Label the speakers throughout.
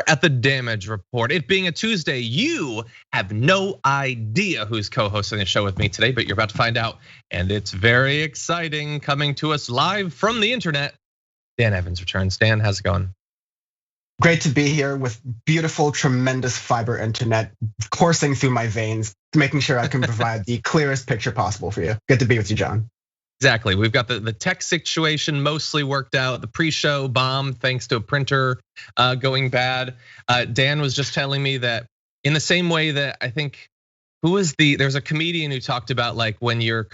Speaker 1: At the Damage Report. It being a Tuesday, you have no idea who's co-hosting the show with me today, but you're about to find out. And it's very exciting, coming to us live from the internet. Dan Evans returns. Dan, how's it going?
Speaker 2: Great to be here with beautiful, tremendous fiber internet coursing through my veins, making sure I can provide the clearest picture possible for you. Good to be with you, John.
Speaker 1: Exactly. We've got the tech situation mostly worked out. The pre-show bomb thanks to a printer going bad. Dan was just telling me that in the same way that I think there's a comedian who talked about like when your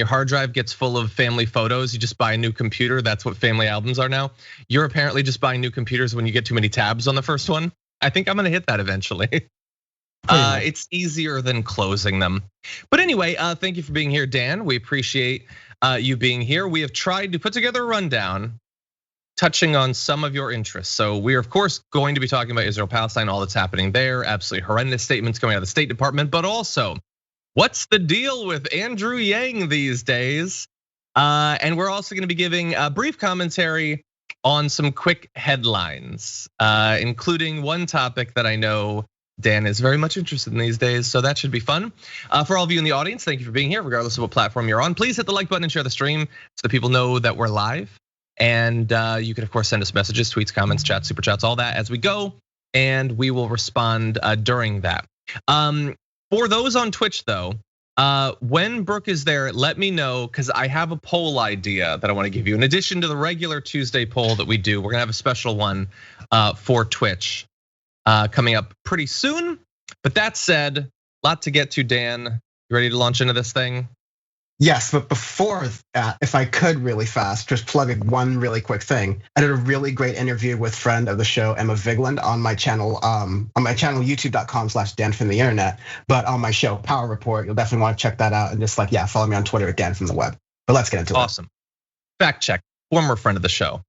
Speaker 1: hard drive gets full of family photos, you just buy a new computer. That's what family albums are now. You're apparently just buying new computers when you get too many tabs on the first one. I think I'm gonna hit that eventually. It's easier than closing them. But anyway, thank you for being here, Dan. We appreciate you being here. We have tried to put together a rundown touching on some of your interests. So we are of course going to be talking about Israel, Palestine, all that's happening there, absolutely horrendous statements coming out of the State Department, but also what's the deal with Andrew Yang these days? And we're also gonna be giving a brief commentary on some quick headlines, including one topic that I know Dan is very much interested in these days, so that should be fun. For all of you in the audience, thank you for being here, regardless of what platform you're on. Please hit the like button and share the stream so that people know that we're live. And you can of course send us messages, tweets, comments, chats, super chats, all that as we go, and we will respond during that. For those on Twitch though, when Brooke is there, let me know, because I have a poll idea that I want to give you. In addition to the regular Tuesday poll that we do, we're gonna have a special one for Twitch coming up pretty soon. But that said, a lot to get to, Dan. You ready to launch into this thing?
Speaker 2: Yes, but before that, if I could really fast, just plug one really quick thing. I did a really great interview with friend of the show, Emma Vigland, on my channel, youtube.com/Dan from the internet. But on my show, Power Report, you'll definitely want to check that out. And just follow me on Twitter at Dan from the web. But let's get into it.
Speaker 1: Awesome. Fact check, former friend of the show.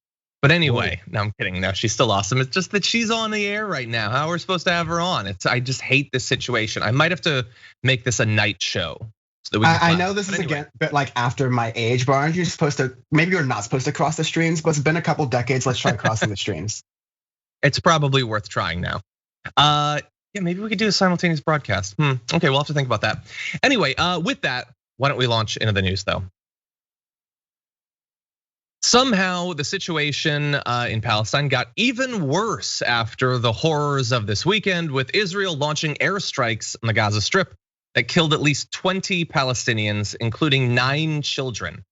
Speaker 1: But anyway, no, I'm kidding. No, she's still awesome. It's just that she's on the air right now. How are we supposed to have her on? I just hate this situation. I might have to make this a night show. So that
Speaker 2: I know this is again, but like after my age, but aren't you supposed to? Maybe you're not supposed to cross the streams, but it's been a couple decades. Let's try crossing the streams.
Speaker 1: It's probably worth trying now. Yeah, maybe we could do a simultaneous broadcast. Okay, we'll have to think about that. Anyway, with that, why don't we launch into the news though? Somehow the situation in Palestine got even worse after the horrors of this weekend, with Israel launching airstrikes on the Gaza Strip that killed at least 20 Palestinians, including 9 children.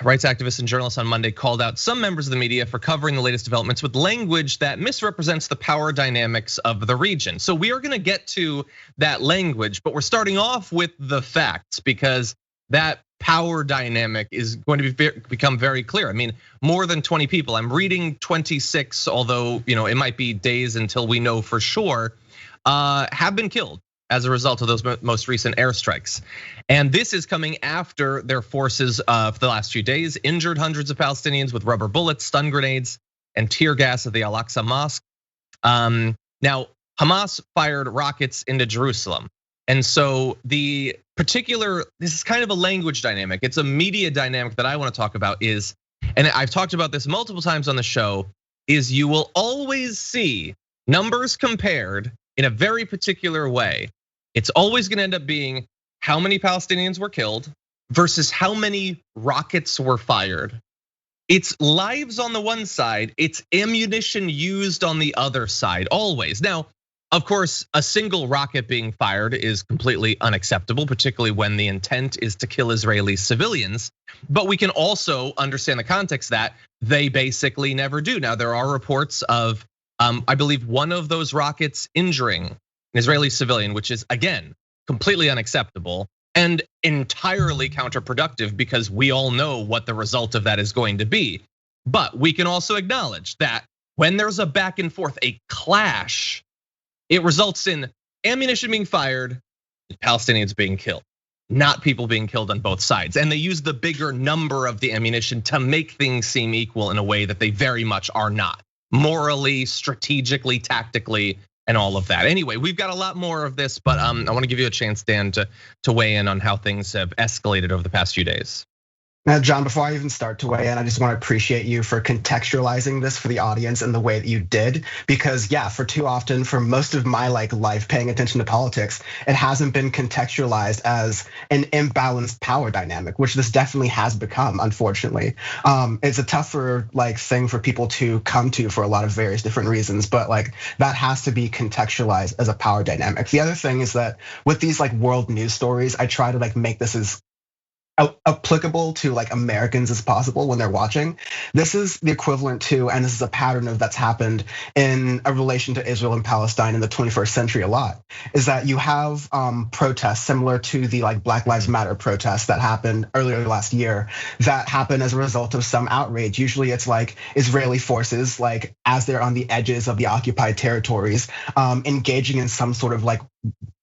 Speaker 1: Rights activists and journalists on Monday called out some members of the media for covering the latest developments with language that misrepresents the power dynamics of the region. So we are gonna get to that language, but we're starting off with the facts, because that power dynamic is going to become very clear. I mean, more than 20 people. I'm reading 26, although it might be days until we know for sure, have been killed as a result of those most recent airstrikes. And this is coming after their forces for the last few days injured hundreds of Palestinians with rubber bullets, stun grenades, and tear gas at the Al-Aqsa Mosque. Now, Hamas fired rockets into Jerusalem. And so this is kind of a language dynamic. It's a media dynamic that I want to talk about is, and I've talked about this multiple times on the show, is you will always see numbers compared in a very particular way. It's always gonna end up being how many Palestinians were killed versus how many rockets were fired. It's lives on the one side, it's ammunition used on the other side, always. Now, of course, a single rocket being fired is completely unacceptable, particularly when the intent is to kill Israeli civilians. But we can also understand the context that they basically never do. Now, there are reports of, I believe, one of those rockets injuring an Israeli civilian, which is, again, completely unacceptable and entirely counterproductive, because we all know what the result of that is going to be. But we can also acknowledge that when there's a back and forth, a clash, it results in ammunition being fired, and Palestinians being killed, not people being killed on both sides. And they use the bigger number of the ammunition to make things seem equal in a way that they very much are not. Morally, strategically, tactically, and all of that. Anyway, we've got a lot more of this, but I want to give you a chance, Dan, to weigh in on how things have escalated over the past few days.
Speaker 2: Now, John, before I even start to weigh in, I just want to appreciate you for contextualizing this for the audience in the way that you did. Because yeah, for too often, for most of my life paying attention to politics, it hasn't been contextualized as an imbalanced power dynamic, which this definitely has become, unfortunately. It's a tougher thing for people to come to for a lot of various different reasons, but that has to be contextualized as a power dynamic. The other thing is that with these world news stories, I try to make this as applicable to Americans as possible when they're watching. This is the equivalent to, and this is a pattern of that's happened in a relation to Israel and Palestine in the 21st century a lot, is that you have protests similar to the Black Lives Matter protests that happened earlier last year that happen as a result of some outrage. Usually it's Israeli forces, as they're on the edges of the occupied territories, engaging in some sort of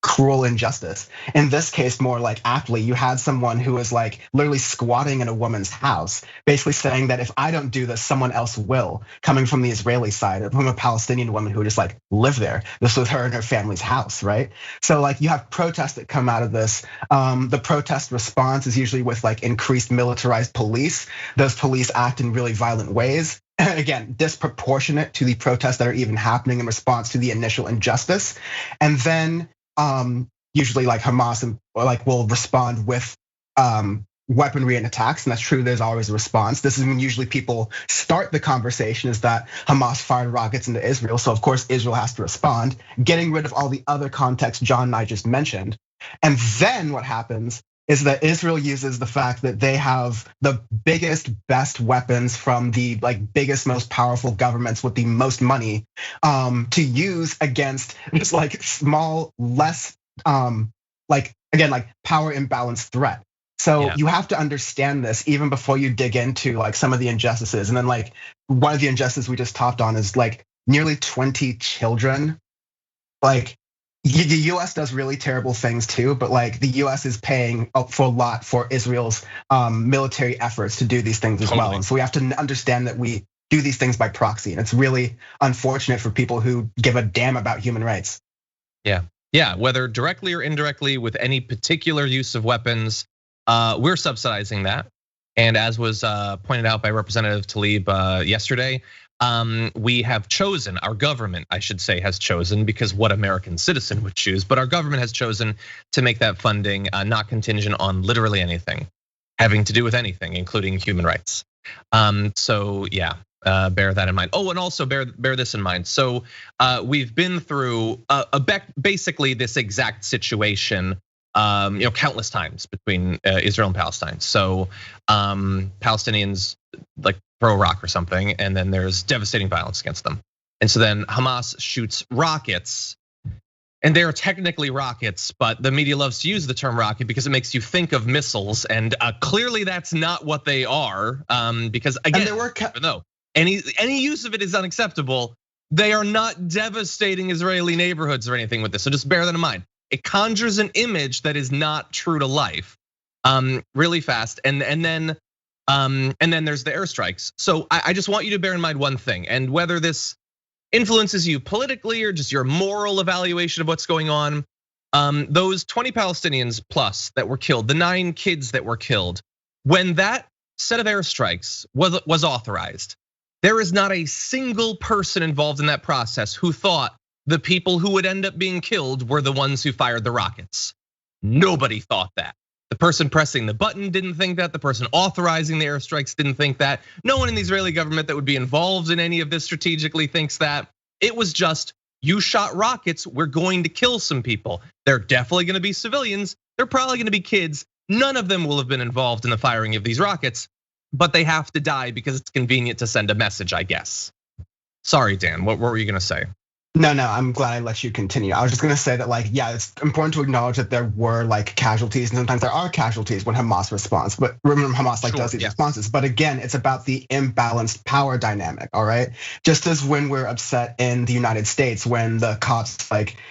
Speaker 2: cruel injustice. In this case, more aptly, you had someone who was literally squatting in a woman's house, basically saying that if I don't do this, someone else will, coming from the Israeli side, from a Palestinian woman who just lived there. This was her and her family's house, right? So you have protests that come out of this. The protest response is usually with increased militarized police. Those police act in really violent ways. Again, disproportionate to the protests that are even happening in response to the initial injustice. And then usually Hamas will respond with weaponry and attacks, and that's true. There's always a response. This is when usually people start the conversation, is that Hamas fired rockets into Israel, so of course Israel has to respond, getting rid of all the other context John and I just mentioned. And then what happens is that Israel uses the fact that they have the biggest, best weapons from the biggest, most powerful governments with the most money to use against just small, less again power imbalance threat. So you have to understand this even before you dig into some of the injustices. And then one of the injustices we just topped on is nearly 20 children. The US does really terrible things too, but the US is paying for a lot for Israel's military efforts to do these things as well. And so we have to understand that we do these things by proxy. And it's really unfortunate for people who give a damn about human rights.
Speaker 1: Yeah, whether directly or indirectly with any particular use of weapons, we're subsidizing that. And as was pointed out by Representative Tlaib yesterday, we have chosen, our government, I should say, has chosen, because what American citizen would choose, but our government has chosen to make that funding not contingent on literally anything having to do with anything, including human rights. So yeah, bear that in mind. Oh, and also bear this in mind. So we've been through basically this exact situation, countless times between Israel and Palestine. So Palestinians throw a rock or something, and then there's devastating violence against them. And so then Hamas shoots rockets, and they're technically rockets, but the media loves to use the term rocket because it makes you think of missiles, and clearly that's not what they are. Because again, no, any use of it is unacceptable. They are not devastating Israeli neighborhoods or anything with this. So just bear that in mind. It conjures an image that is not true to life, really fast, and then there's the airstrikes. So I just want you to bear in mind one thing, and whether this influences you politically or just your moral evaluation of what's going on, those 20 Palestinians plus that were killed, the 9 kids that were killed, when that set of airstrikes was authorized, there is not a single person involved in that process who thought the people who would end up being killed were the ones who fired the rockets. Nobody thought that. The person pressing the button didn't think that. The person authorizing the airstrikes didn't think that. No one in the Israeli government that would be involved in any of this strategically thinks that. It was just, you shot rockets, we're going to kill some people. They're definitely gonna be civilians. They're probably gonna be kids. None of them will have been involved in the firing of these rockets, but they have to die because it's convenient to send a message, I guess. Sorry, Dan, what were you gonna say?
Speaker 2: No, I'm glad I let you continue. I was just gonna say that yeah, it's important to acknowledge that there were casualties, and sometimes there are casualties when Hamas responds. But remember, Hamas does these responses. But again, it's about the imbalanced power dynamic, all right? Just as when we're upset in the United States when the cops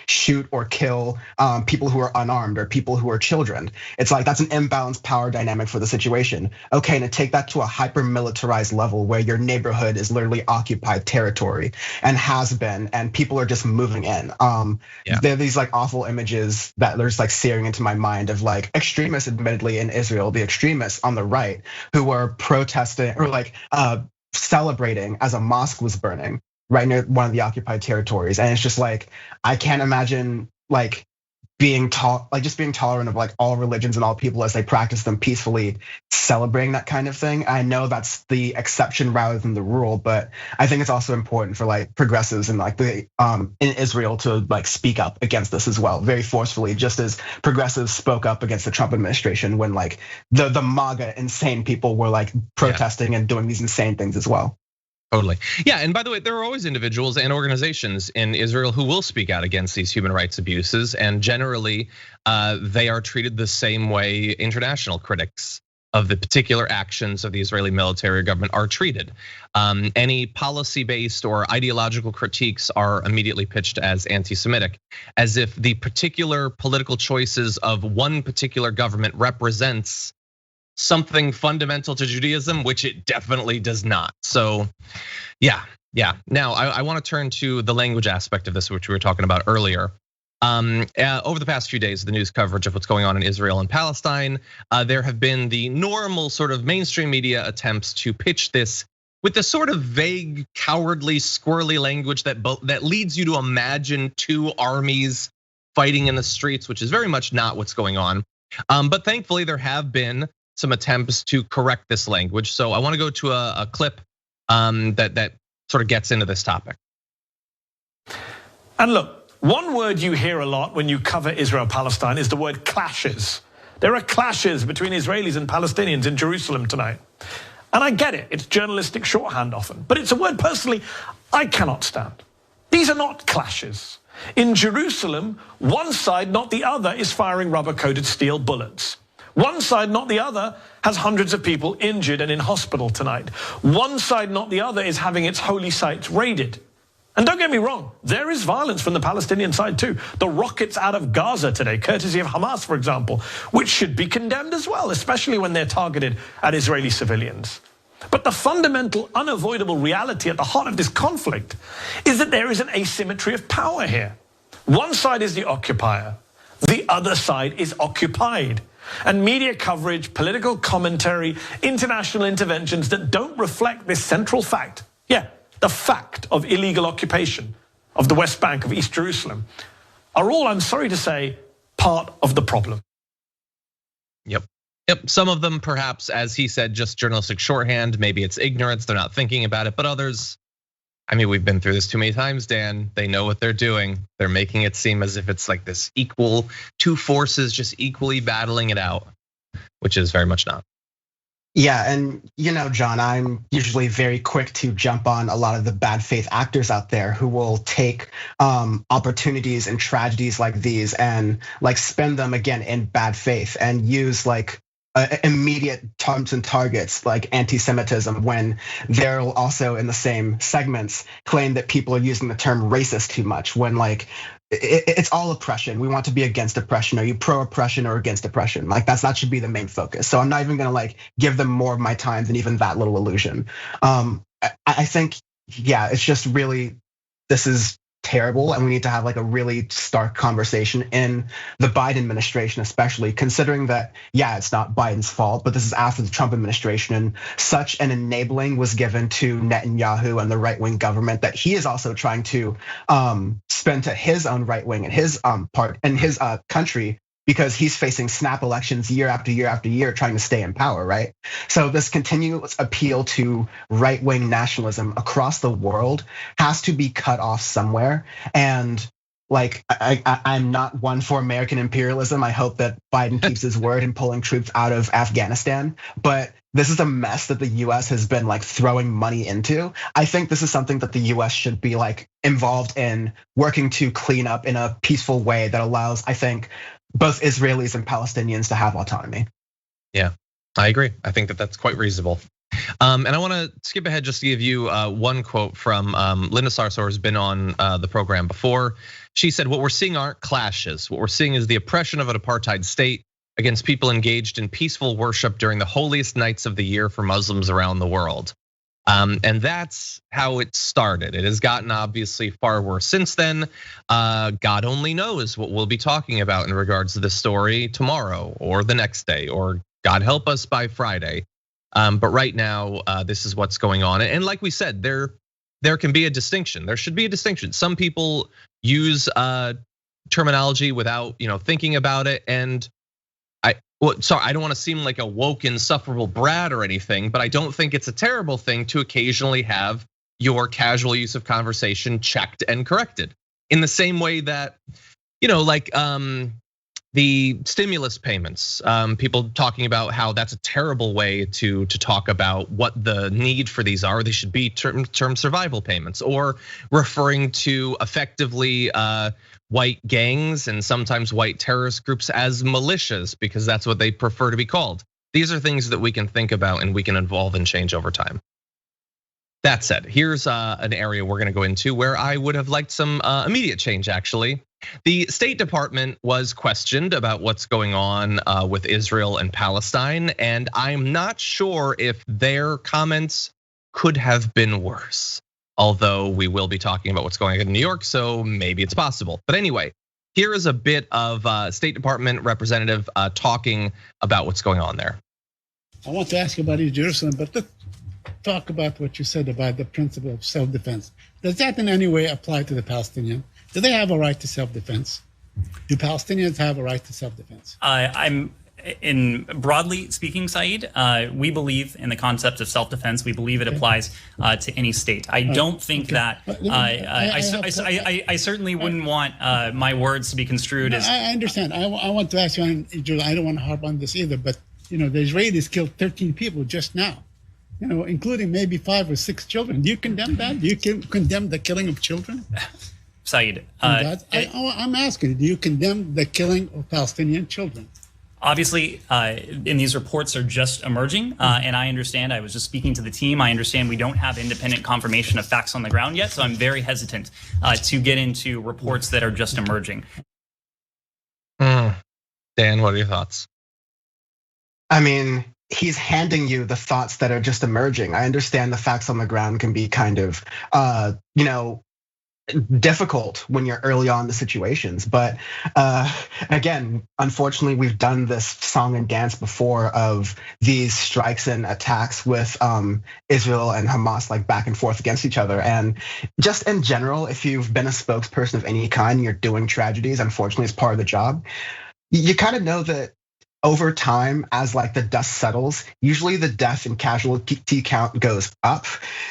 Speaker 2: shoot or kill people who are unarmed or people who are children. It's that's an imbalanced power dynamic for the situation. Okay, to take that to a hyper militarized level where your neighborhood is literally occupied territory and has been, and people people are just moving in. There are these like awful images that are just like searing into my mind of like extremists, admittedly in Israel, the extremists on the right who were protesting or like celebrating as a mosque was burning right near one of the occupied territories. And it's just like, I can't imagine like being tolerant of like all religions and all people as they practice them peacefully, celebrating that kind of thing. I know that's the exception rather than the rule, but I think it's also important for like progressives and like the in Israel to like speak up against this as well, very forcefully, just as progressives spoke up against the Trump administration when like the MAGA insane people were like protesting and doing these insane things as well.
Speaker 1: Totally. Yeah, and by the way, there are always individuals and organizations in Israel who will speak out against these human rights abuses, and generally they are treated the same way international critics of the particular actions of the Israeli military government are treated. Any policy-based or ideological critiques are immediately pitched as anti-Semitic, as if the particular political choices of one particular government represents something fundamental to Judaism, which it definitely does not. So yeah. Now I want to turn to the language aspect of this, which we were talking about earlier. Over the past few days, the news coverage of what's going on in Israel and Palestine, there have been the normal sort of mainstream media attempts to pitch this with the sort of vague, cowardly, squirrely language that leads you to imagine two armies fighting in the streets, which is very much not what's going on. But thankfully, there have been some attempts to correct this language. So I want to go to a clip that sort of gets into this topic.
Speaker 3: And look, one word you hear a lot when you cover Israel-Palestine is the word clashes. There are clashes between Israelis and Palestinians in Jerusalem tonight. And I get it, it's journalistic shorthand often, but it's a word personally I cannot stand. These are not clashes. In Jerusalem, one side, not the other, is firing rubber-coated steel bullets. One side, not the other, has hundreds of people injured and in hospital tonight. One side, not the other, is having its holy sites raided. And don't get me wrong, there is violence from the Palestinian side too. The rockets out of Gaza today, courtesy of Hamas, for example, which should be condemned as well, especially when they're targeted at Israeli civilians. But the fundamental, unavoidable reality at the heart of this conflict is that there is an asymmetry of power here. One side is the occupier, the other side is occupied. And media coverage, political commentary, international interventions that don't reflect this central fact, the fact of illegal occupation of the West Bank, of East Jerusalem, are all, I'm sorry to say, part of the problem.
Speaker 1: Yep. Some of them perhaps, as he said, just journalistic shorthand. Maybe it's ignorance, they're not thinking about it. But others, I mean, we've been through this too many times, Dan. They know what they're doing. They're making it seem as if it's like this equal, two forces just equally battling it out, which is very much not.
Speaker 2: Yeah, and John, I'm usually very quick to jump on a lot of the bad faith actors out there who will take opportunities and tragedies like these and like spend them again in bad faith and use like immediate terms and targets like anti-Semitism when they're also in the same segments claim that people are using the term racist too much when like it's all oppression. We want to be against oppression. Are you pro-oppression or against oppression? Like that should be the main focus. So I'm not even gonna like give them more of my time than even that little illusion. I think, it's just really, this is terrible, and we need to have like a really stark conversation in the Biden administration, especially considering that, it's not Biden's fault, but this is after the Trump administration, and such an enabling was given to Netanyahu and the right-wing government that he is also trying to spend to his own right wing and his part and his country, because he's facing snap elections year after year after year trying to stay in power, right? So this continuous appeal to right-wing nationalism across the world has to be cut off somewhere. And like, I'm not one for American imperialism. I hope that Biden keeps his word in pulling troops out of Afghanistan, but this is a mess that the US has been like throwing money into. I think this is something that the US should be like involved in working to clean up in a peaceful way that allows, I think, both Israelis and Palestinians to have autonomy.
Speaker 1: Yeah, I agree. I think that that's quite reasonable. And I want to skip ahead just to give you one quote from Linda Sarsour, who's been on the program before. She said, "What we're seeing aren't clashes. What we're seeing is the oppression of an apartheid state against people engaged in peaceful worship during the holiest nights of the year for Muslims around the world." And that's how it started. It has gotten obviously far worse since then. God only knows what we'll be talking about in regards to this story tomorrow or the next day, or God help us by Friday. But right now, this is what's going on. And like we said, there can be a distinction. There should be a distinction. Some people use terminology without thinking about it. And sorry, I don't want to seem like a woke, insufferable brat or anything, but I don't think it's a terrible thing to occasionally have your casual use of conversation checked and corrected. In the same way that, like the stimulus payments, people talking about how that's a terrible way to talk about what the need for these are. They should be term survival payments, or referring to effectively white gangs and sometimes white terrorist groups as militias, because that's what they prefer to be called. These are things that we can think about and we can evolve and change over time. That said, here's an area we're gonna go into where I would have liked some immediate change, actually. The State Department was questioned about what's going on with Israel and Palestine, and I'm not sure if their comments could have been worse. Although we will be talking about what's going on in New York, so maybe it's possible. But anyway, here is a bit of State Department representative talking about what's going on there.
Speaker 4: I want to ask you about East Jerusalem, but let's talk about what you said about the principle of self-defense. Does that in any way apply to the Palestinians? Do they have a right to self-defense? Do Palestinians have a right to self-defense?
Speaker 5: In broadly speaking, Saeed, we believe in the concept of self-defense. We believe it applies to any state. I don't think that. I certainly wouldn't want my words to be construed as.
Speaker 4: I understand. I want to ask you on Israel. I don't want to harp on this either, but the Israelis killed 13 people just now, including maybe 5 or 6 children. Do you condemn that? Do you condemn the killing of children?
Speaker 5: Saeed,
Speaker 4: I'm asking, do you condemn the killing of Palestinian children?
Speaker 5: Obviously, and these reports are just emerging, and I understand, I was just speaking to the team, I understand we don't have independent confirmation of facts on the ground yet, so I'm very hesitant to get into reports that are just emerging.
Speaker 1: Dan, what are your thoughts?
Speaker 2: I mean, he's handing you the thoughts that are just emerging. I understand the facts on the ground can be kind of, difficult when you're early on the situations, but again, unfortunately, we've done this song and dance before of these strikes and attacks with Israel and Hamas, like back and forth against each other. And just in general, if you've been a spokesperson of any kind, you're doing tragedies, unfortunately, as part of the job, you kind of know that over time, as like the dust settles, usually the death and casualty count goes up.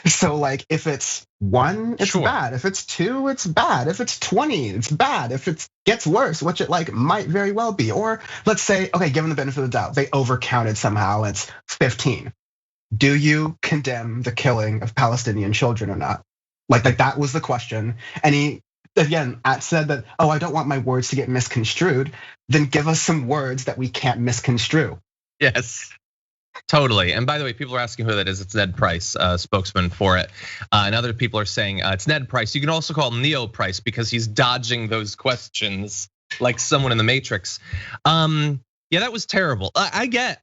Speaker 2: So like if it's 1, it's bad. If it's 2, it's bad. If it's 20, it's bad. If it gets worse, which it like might very well be. Or let's say, okay, given the benefit of the doubt, they overcounted somehow, it's 15. Do you condemn the killing of Palestinian children or not? Like that was the question. And he, again, said that, oh, I don't want my words to get misconstrued. Then give us some words that we can't misconstrue.
Speaker 1: Yes, totally. And by the way, people are asking who that is. It's Ned Price, spokesman for it. And other people are saying it's Ned Price. You can also call him Neo Price because he's dodging those questions like someone in the Matrix. Yeah, that was terrible. I get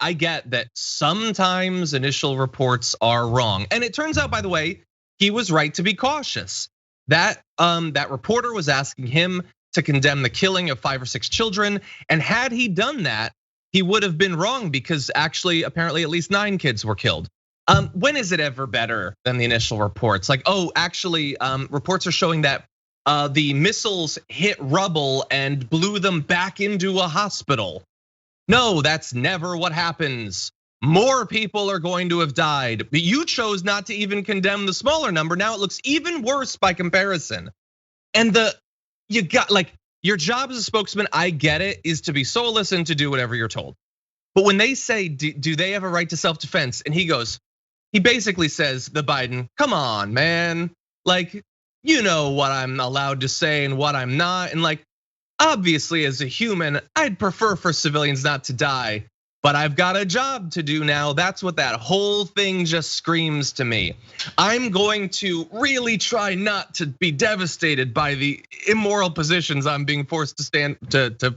Speaker 1: that sometimes initial reports are wrong. And it turns out, by the way, he was right to be cautious. That reporter was asking him to condemn the killing of 5 or 6 children. And had he done that, he would have been wrong because actually, apparently at least 9 kids were killed. When is it ever better than the initial reports? Like, oh, actually, reports are showing that the missiles hit rubble and blew them back into a hospital. No, that's never what happens. More people are going to have died. But you chose not to even condemn the smaller number. Now it looks even worse by comparison. And you got like your job as a spokesman, I get it, is to be soulless and to do whatever you're told. But when they say, do they have a right to self-defense? And he basically says, the Biden, come on, man. Like, you know what I'm allowed to say and what I'm not. And like, obviously as a human, I'd prefer for civilians not to die. But I've got a job to do now. That's what that whole thing just screams to me. I'm going to really try not to be devastated by the immoral positions I'm being forced to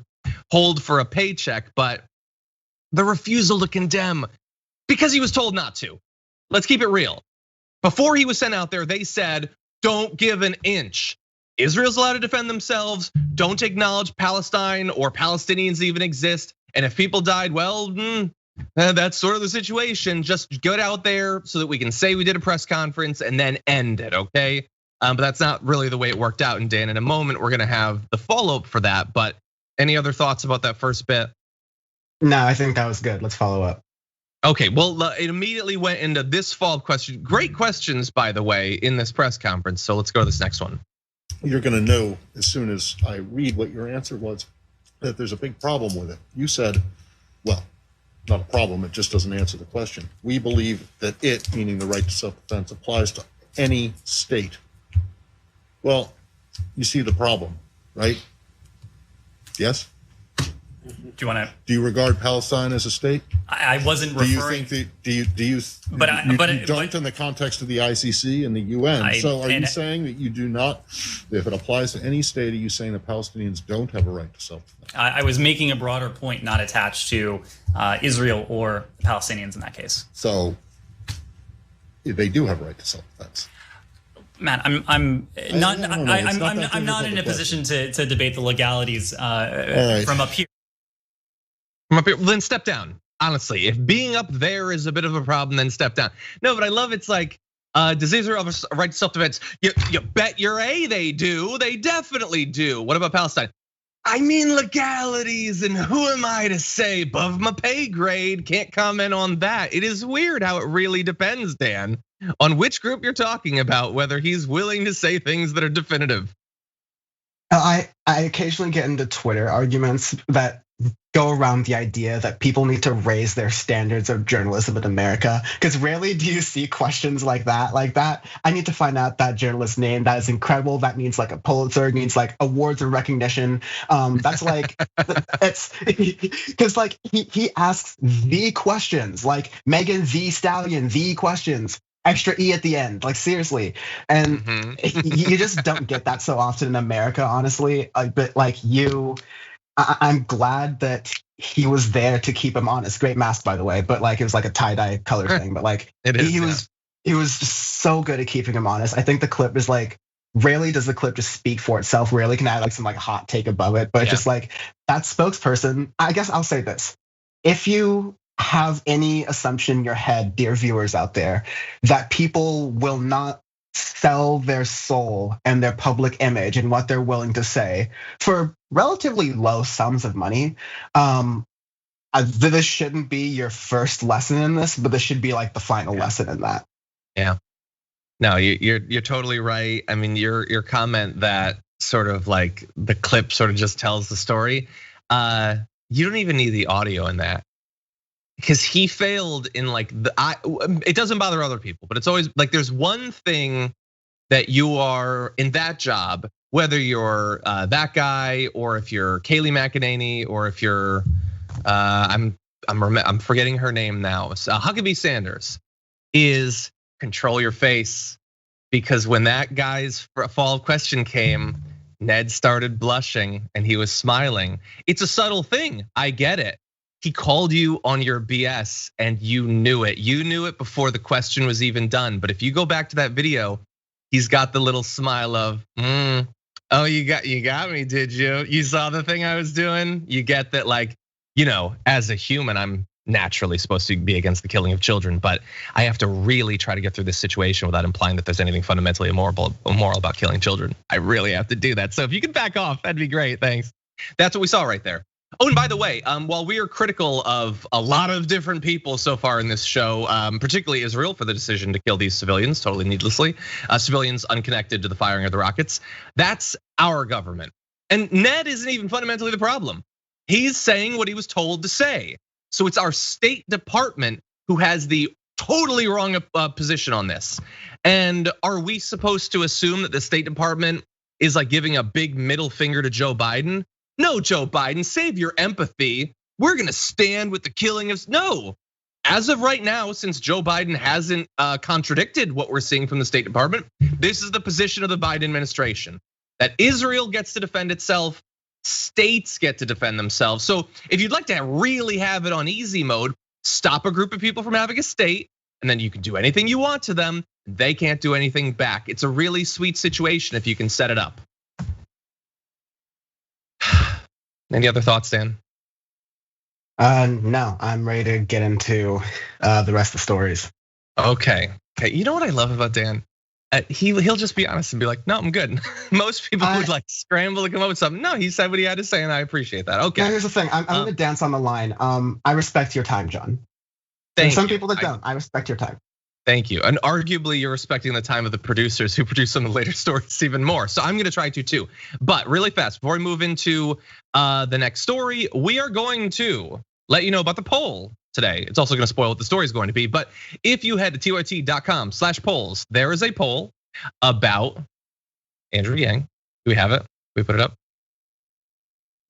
Speaker 1: hold for a paycheck, but the refusal to condemn because he was told not to. Let's keep it real. Before he was sent out there, they said, don't give an inch. Israel's allowed to defend themselves. Don't acknowledge Palestine or Palestinians even exist. And if people died, well, that's sort of the situation. Just get out there so that we can say we did a press conference and then end it, okay? But that's not really the way it worked out. And Dan, in a moment, we're gonna have the follow-up for that. But any other thoughts about that first bit?
Speaker 2: No, I think that was good. Let's follow up.
Speaker 1: Okay, well, it immediately went into this follow-up question. Great questions, by the way, in this press conference. So let's go to this next one.
Speaker 6: You're gonna know as soon as I read what your answer was that there's a big problem with it. You said, well, not a problem, it just doesn't answer the question. We believe that it, meaning the right to self-defense, applies to any state. Well, you see the problem, right? Yes?
Speaker 5: Do you want to?
Speaker 6: Do you regard Palestine as a state?
Speaker 5: I wasn't referring.
Speaker 6: Do you think you don't in the context of the ICC and the UN? So are you saying that you do not, if it applies to any state, are you saying that Palestinians don't have a right to self-defense?
Speaker 5: I was making a broader point, not attached to Israel or Palestinians in that case.
Speaker 6: So they do have a right to self-defense.
Speaker 5: Matt, I'm not in a position to debate the legalities from up here.
Speaker 1: From up here, then step down. Honestly, if being up there is a bit of a problem, then step down. No, but I love it's like, does Israel have a right to self-defense? You bet your A they do. They definitely do. What about Palestine? I mean legalities, and who am I to say above my pay grade? Can't comment on that. It is weird how it really depends, Dan, on which group you're talking about, whether he's willing to say things that are definitive.
Speaker 2: I occasionally get into Twitter arguments that go around the idea that people need to raise their standards of journalism in America, because rarely do you see questions like that. I need to find out that journalist's name. That is incredible. That means like a Pulitzer, it means like awards and recognition. That's like, it's because like he asks the questions, like Megan the Stallion, the questions. Extra E at the end, like seriously. And you just don't get that so often in America, honestly. But like I'm glad that he was there to keep him honest. Great mask, by the way, but like it was like a tie-dye color thing. But like he was so good at keeping him honest. I think the clip is like, rarely does the clip just speak for itself. Rarely can I add like some like hot take above it. But just like that spokesperson, I guess I'll say this. If you have any assumption in your head, dear viewers out there, that people will not sell their soul and their public image and what they're willing to say for relatively low sums of money, this shouldn't be your first lesson in this, but this should be like the final lesson in that.
Speaker 1: Yeah, no, you're totally right. I mean, your comment that sort of like the clip sort of just tells the story. You don't even need the audio in that. Because he failed in like it doesn't bother other people, but it's always like there's one thing that you are in that job, whether you're that guy or if you're Kayleigh McEnany or if you're I'm forgetting her name now, Huckabee Sanders, is control your face, because when that guy's follow-up question came, Ned started blushing and he was smiling. It's a subtle thing, I get it. He called you on your BS and you knew it. You knew it before the question was even done. But if you go back to that video, he's got the little smile of, oh, you got me, did you? You saw the thing I was doing? You get that, like, as a human, I'm naturally supposed to be against the killing of children, but I have to really try to get through this situation without implying that there's anything fundamentally immoral about killing children. I really have to do that. So if you could back off, that'd be great, thanks. That's what we saw right there. Oh, and by the way, while we are critical of a lot of different people so far in this show, particularly Israel for the decision to kill these civilians totally needlessly, civilians unconnected to the firing of the rockets, that's our government. And Ned isn't even fundamentally the problem. He's saying what he was told to say. So it's our State Department who has the totally wrong position on this. And are we supposed to assume that the State Department is like giving a big middle finger to Joe Biden? No, Joe Biden, save your empathy. We're gonna stand with the killing of, no. As of right now, since Joe Biden hasn't contradicted what we're seeing from the State Department, this is the position of the Biden administration, that Israel gets to defend itself, states get to defend themselves. So if you'd like to really have it on easy mode, stop a group of people from having a state, and then you can do anything you want to them. they can't do anything back. It's a really sweet situation if you can set it up. Any other thoughts, Dan?
Speaker 2: No, I'm ready to get into the rest of the stories.
Speaker 1: Okay. You know what I love about Dan? He'll just be honest and be like, no, I'm good. Most people would like scramble to come up with something. No, he said what he had to say, and I appreciate that. Okay.
Speaker 2: Now, here's the thing. I'm gonna dance on the line. I respect your time, John.
Speaker 1: Thank
Speaker 2: some
Speaker 1: you.
Speaker 2: People that don't. I respect your time.
Speaker 1: Thank you. And arguably, you're respecting the time of the producers who produce some of the later stories even more. So I'm going to try to too. But really fast, before we move into the next story, we are going to let you know about the poll today. It's also going to spoil what the story is going to be. But if you head to tyt.com/polls, there is a poll about Andrew Yang. Do we have it? We put it up.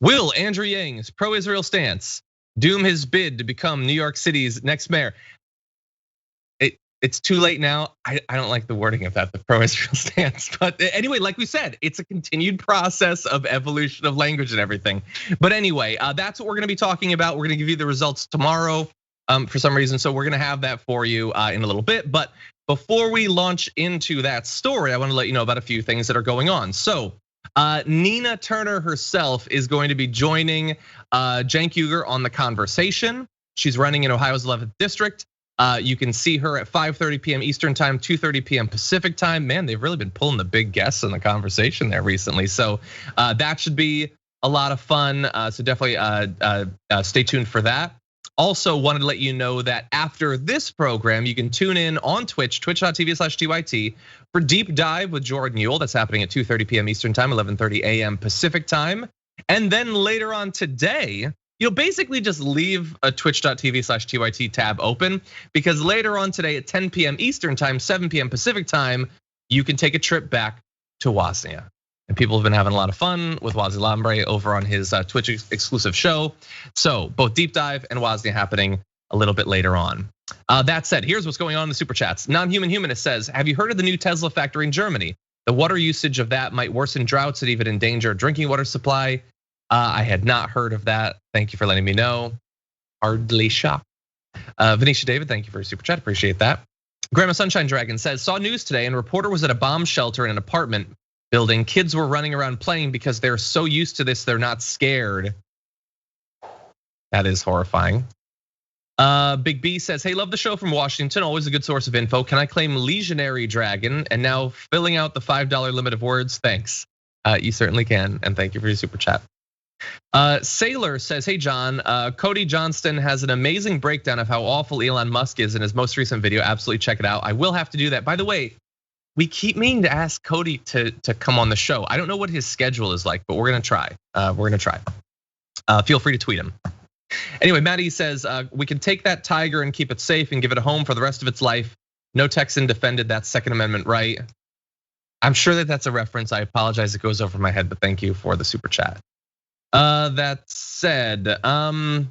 Speaker 1: Will Andrew Yang's pro-Israel stance doom his bid to become New York City's next mayor? It's too late now. I don't like the wording of that, the pro-Israel stance. But anyway, like we said, it's a continued process of evolution of language and everything. But anyway, that's what we're gonna be talking about. We're gonna give you the results tomorrow for some reason. So we're gonna have that for you in a little bit. But before we launch into that story, I wanna let you know about a few things that are going on. So Nina Turner herself is going to be joining Cenk Uygur on The Conversation. She's running in Ohio's 11th district. You can see her at 5:30 p.m. Eastern time, 2:30 p.m. Pacific time. Man, they've really been pulling the big guests in The Conversation there recently. So that should be a lot of fun. So definitely stay tuned for that. Also wanted to let you know that after this program, you can tune in on Twitch, twitch.tv/TYT for Deep Dive with Jordan Ewell. That's happening at 2:30 p.m. Eastern time, 11:30 a.m. Pacific time. And then later on today, you'll basically just leave a twitch.tv/TYT tab open, because later on today at 10 p.m. Eastern time, 7 p.m. Pacific time, you can take a trip back to Wozniak. And people have been having a lot of fun with Wozzy Lambre over on his Twitch exclusive show. So both Deep Dive and Wozniak happening a little bit later on. That said, here's what's going on in the super chats. Non-Human Humanist says, have you heard of the new Tesla factory in Germany? The water usage of that might worsen droughts and even endanger drinking water supply. I had not heard of that. Thank you for letting me know. Hardly shocked. Venetia David, thank you for your super chat. Appreciate that. Grandma Sunshine Dragon says, saw news today and a reporter was at a bomb shelter in an apartment building. Kids were running around playing because they're so used to this, they're not scared. That is horrifying. Big B says, hey, love the show from Washington. Always a good source of info. Can I claim Legionary Dragon and now filling out the $5 limit of words? Thanks. You certainly can. And thank you for your super chat. Sailor says, hey John, Cody Johnston has an amazing breakdown of how awful Elon Musk is in his most recent video. Absolutely check it out. I will have to do that. By the way, we keep meaning to ask Cody to come on the show. I don't know what his schedule is like, but we're gonna try. Feel free to tweet him. Anyway, Maddie says, we can take that tiger and keep it safe and give it a home for the rest of its life. No Texan defended that Second Amendment right. I'm sure that that's a reference. I apologize, it goes over my head, but thank you for the super chat. That said, over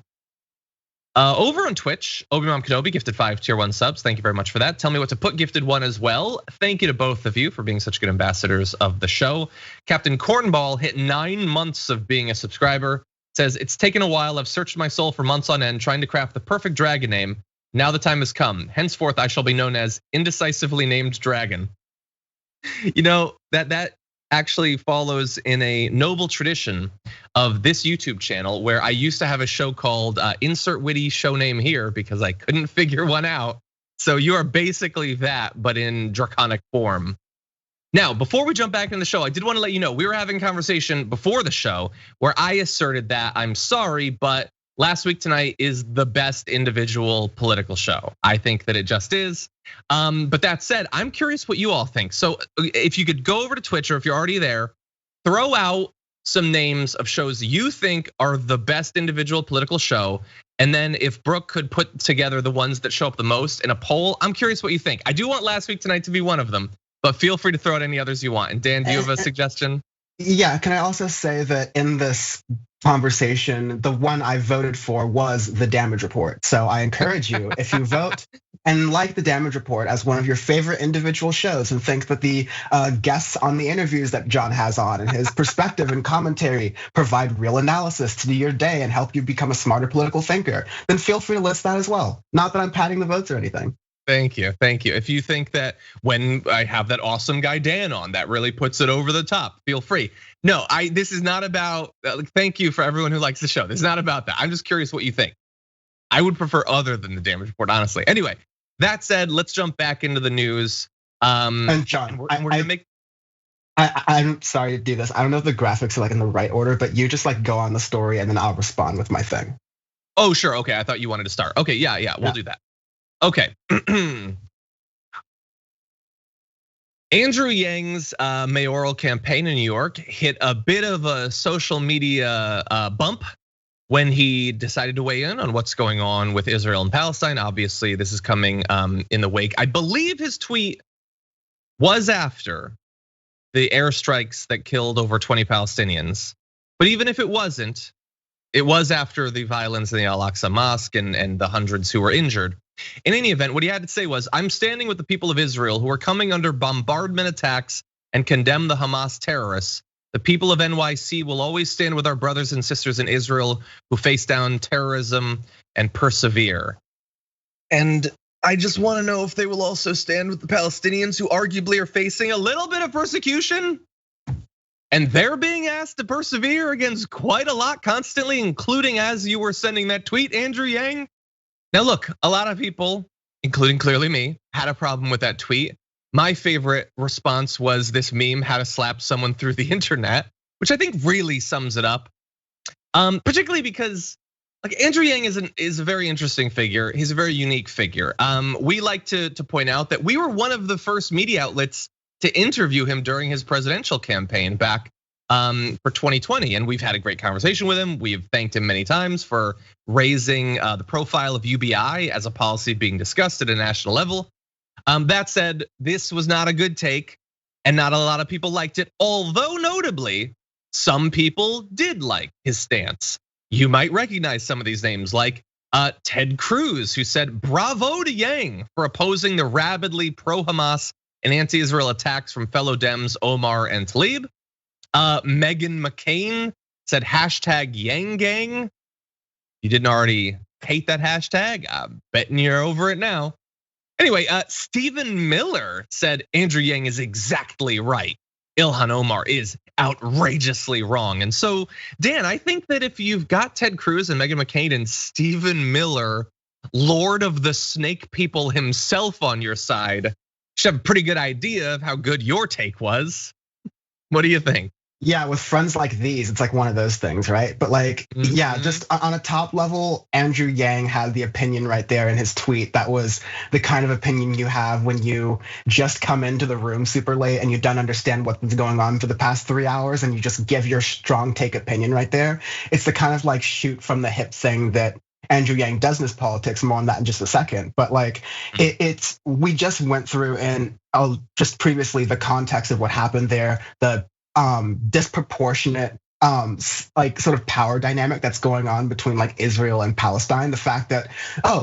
Speaker 1: on Twitch, Obi-Wan Kenobi gifted 5 tier 1 subs. Thank you very much for that. Tell me what to put gifted 1 as well. Thank you to both of you for being such good ambassadors of the show. Captain Cornball hit 9 months of being a subscriber. Says, it's taken a while. I've searched my soul for months on end trying to craft the perfect dragon name. Now the time has come. Henceforth, I shall be known as Indecisively Named Dragon. You know, that actually follows in a noble tradition of this YouTube channel where I used to have a show called Insert Witty Show Name Here because I couldn't figure one out. So you are basically that, but in draconic form. Now, before we jump back in the show, I did want to let you know, we were having a conversation before the show where I asserted that I'm sorry, but Last Week Tonight is the best individual political show. I think that it just is. But that said, I'm curious what you all think. So if you could go over to Twitch, or if you're already there, throw out some names of shows you think are the best individual political show. And then if Brooke could put together the ones that show up the most in a poll, I'm curious what you think. I do want Last Week Tonight to be one of them, but feel free to throw out any others you want. And Dan, do you have a suggestion?
Speaker 2: Yeah, can I also say that in this conversation, the one I voted for was the damage report. So I encourage you, if you vote and like the damage report as one of your favorite individual shows and think that the guests on the interviews that John has on and his perspective and commentary provide real analysis to your day and help you become a smarter political thinker, then feel free to list that as well. Not that I'm padding the votes or anything.
Speaker 1: Thank you. If you think that when I have that awesome guy Dan on, that really puts it over the top, feel free. No, this is not about, thank you for everyone who likes the show. This is not about that. I'm just curious what you think. I would prefer other than the damage report, honestly. Anyway, that said, let's jump back into the news.
Speaker 2: And John, we're gonna make. I'm sorry to do this. I don't know if the graphics are like in the right order, but you just like go on the story and then I'll respond with my thing.
Speaker 1: Oh, sure. Okay, I thought you wanted to start. Okay, yeah, we'll do that. Okay. Andrew Yang's mayoral campaign in New York hit a bit of a social media bump when he decided to weigh in on what's going on with Israel and Palestine. Obviously, this is coming in the wake. I believe his tweet was after the airstrikes that killed over 20 Palestinians. But even if it wasn't, it was after the violence in the Al-Aqsa Mosque and the hundreds who were injured. In any event, what he had to say was, I'm standing with the people of Israel who are coming under bombardment attacks and condemn the Hamas terrorists. The people of NYC will always stand with our brothers and sisters in Israel who face down terrorism and persevere. And I just want to know if they will also stand with the Palestinians who arguably are facing a little bit of persecution. And they're being asked to persevere against quite a lot constantly, including as you were sending that tweet, Andrew Yang. Now look, a lot of people, including clearly me, had a problem with that tweet. My favorite response was this meme, how to slap someone through the internet, which I think really sums it up. Particularly because like Andrew Yang is a very interesting figure. He's a very unique figure. We like to point out that we were one of the first media outlets to interview him during his presidential campaign back for 2020. And we've had a great conversation with him. We've thanked him many times for raising the profile of UBI as a policy being discussed at a national level. That said, this was not a good take and not a lot of people liked it. Although notably, some people did like his stance. You might recognize some of these names like Ted Cruz, who said, bravo to Yang for opposing the rabidly pro-Hamas and anti-Israel attacks from fellow Dems Omar and Tlaib. Meghan McCain said hashtag Yang Gang. You didn't already hate that hashtag? I'm betting you're over it now. Anyway, Stephen Miller said Andrew Yang is exactly right. Ilhan Omar is outrageously wrong. And so, Dan, I think that if you've got Ted Cruz and Meghan McCain and Stephen Miller, Lord of the Snake People himself on your side, you should have a pretty good idea of how good your take was. What do you think?
Speaker 2: Yeah, with friends like these, it's like one of those things, right? But like, yeah, just on a top level, Andrew Yang had the opinion right there in his tweet. That was the kind of opinion you have when you just come into the room super late and you don't understand what's going on for the past 3 hours and you just give your strong take opinion right there. It's the kind of like shoot from the hip thing that Andrew Yang does in his politics. More on that in just a second. But like, we just went through and just previously the context of what happened there, the disproportionate like sort of power dynamic that's going on between like Israel and Palestine. The fact that,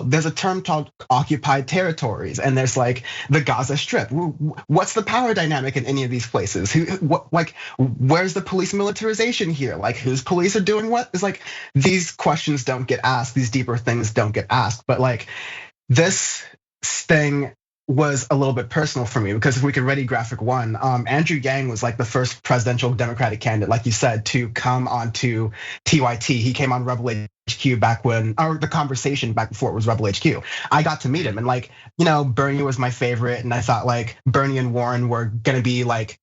Speaker 2: there's a term called occupied territories and there's like the Gaza Strip. What's the power dynamic in any of these places? Where's the police militarization here? Like whose police are doing what? It's like these questions don't get asked, these deeper things don't get asked. But like this thing was a little bit personal for me because if we could ready graphic one, Andrew Yang was like the first presidential Democratic candidate, like you said, to come onto TYT. He came on Rebel HQ back when, or the conversation back before it was Rebel HQ. I got to meet him and like, Bernie was my favorite. And I thought like Bernie and Warren were gonna be like,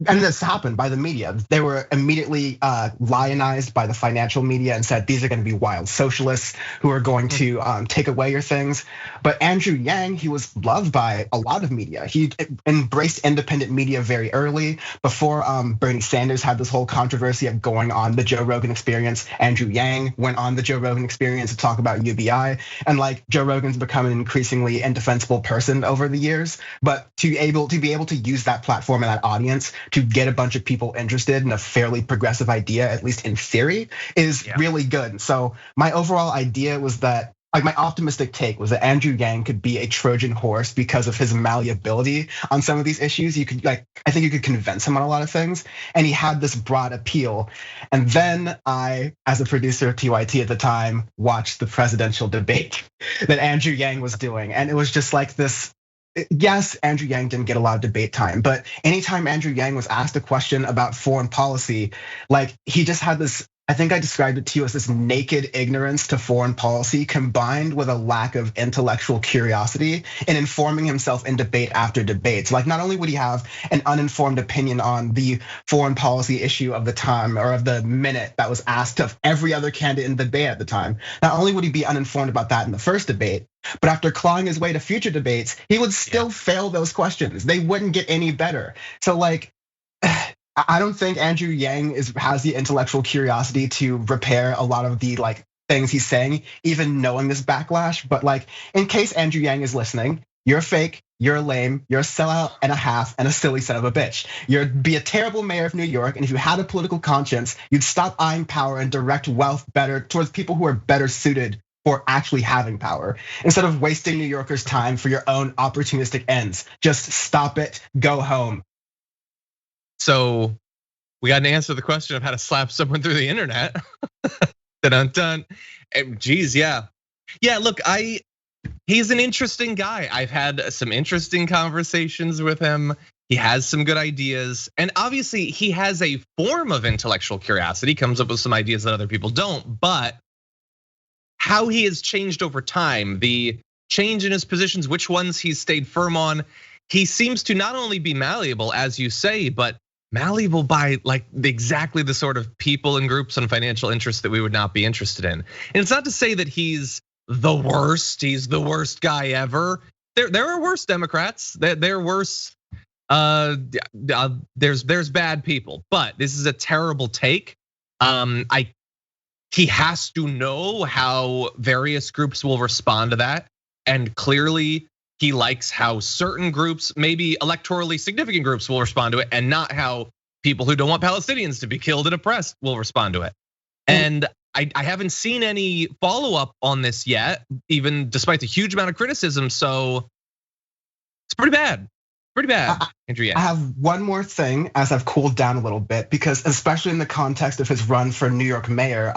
Speaker 2: and this happened by the media. They were immediately lionized by the financial media and said, these are gonna be wild socialists who are going to take away your things. But Andrew Yang, he was loved by a lot of media. He embraced independent media very early. Before Bernie Sanders had this whole controversy of going on the Joe Rogan Experience, Andrew Yang went on the Joe Rogan Experience to talk about UBI. And like Joe Rogan's become an increasingly indefensible person over the years. But to be able to use that platform and that audience to get a bunch of people interested in a fairly progressive idea, at least in theory, is really good. So my overall idea was that like my optimistic take was that Andrew Yang could be a Trojan horse because of his malleability on some of these issues. You could I think you could convince him on a lot of things, and he had this broad appeal. And then I, as a producer of TYT at the time, watched the presidential debate that Andrew Yang was doing, and it was just like this. Yes, Andrew Yang didn't get a lot of debate time, but anytime Andrew Yang was asked a question about foreign policy, like he just had this, I think I described it to you as this naked ignorance to foreign policy combined with a lack of intellectual curiosity in informing himself in debate after debate. So like not only would he have an uninformed opinion on the foreign policy issue of the time or of the minute that was asked of every other candidate in the debate at the time, not only would he be uninformed about that in the first debate, but after clawing his way to future debates, he would still fail those questions. They wouldn't get any better. So like, I don't think Andrew Yang has the intellectual curiosity to repair a lot of the like things he's saying, even knowing this backlash. But like, in case Andrew Yang is listening, you're fake, you're lame, you're a sellout and a half and a silly son of a bitch. You'd be a terrible mayor of New York, and if you had a political conscience, you'd stop eyeing power and direct wealth better towards people who are better suited for actually having power, instead of wasting New Yorkers' time for your own opportunistic ends. Just stop it, go home.
Speaker 1: So we got to answer the question of how to slap someone through the internet. Dun-dun-dun. Geez, yeah. Yeah, look, he's an interesting guy. I've had some interesting conversations with him. He has some good ideas. And obviously he has a form of intellectual curiosity, comes up with some ideas that other people don't, but how he has changed over time, the change in his positions, which ones he's stayed firm on. He seems to not only be malleable, as you say, but malleable by like exactly the sort of people and groups and financial interests that we would not be interested in. And it's not to say that he's the worst guy ever. There are worse Democrats. There are worse. There's bad people, but this is a terrible take. He has to know how various groups will respond to that. And clearly he likes how certain groups, maybe electorally significant groups, will respond to it, and not how people who don't want Palestinians to be killed and oppressed will respond to it. And I haven't seen any follow-up on this yet, even despite the huge amount of criticism. So it's pretty bad. Pretty bad, Andrew Yang.
Speaker 2: I have one more thing as I've cooled down a little bit, because especially in the context of his run for New York mayor,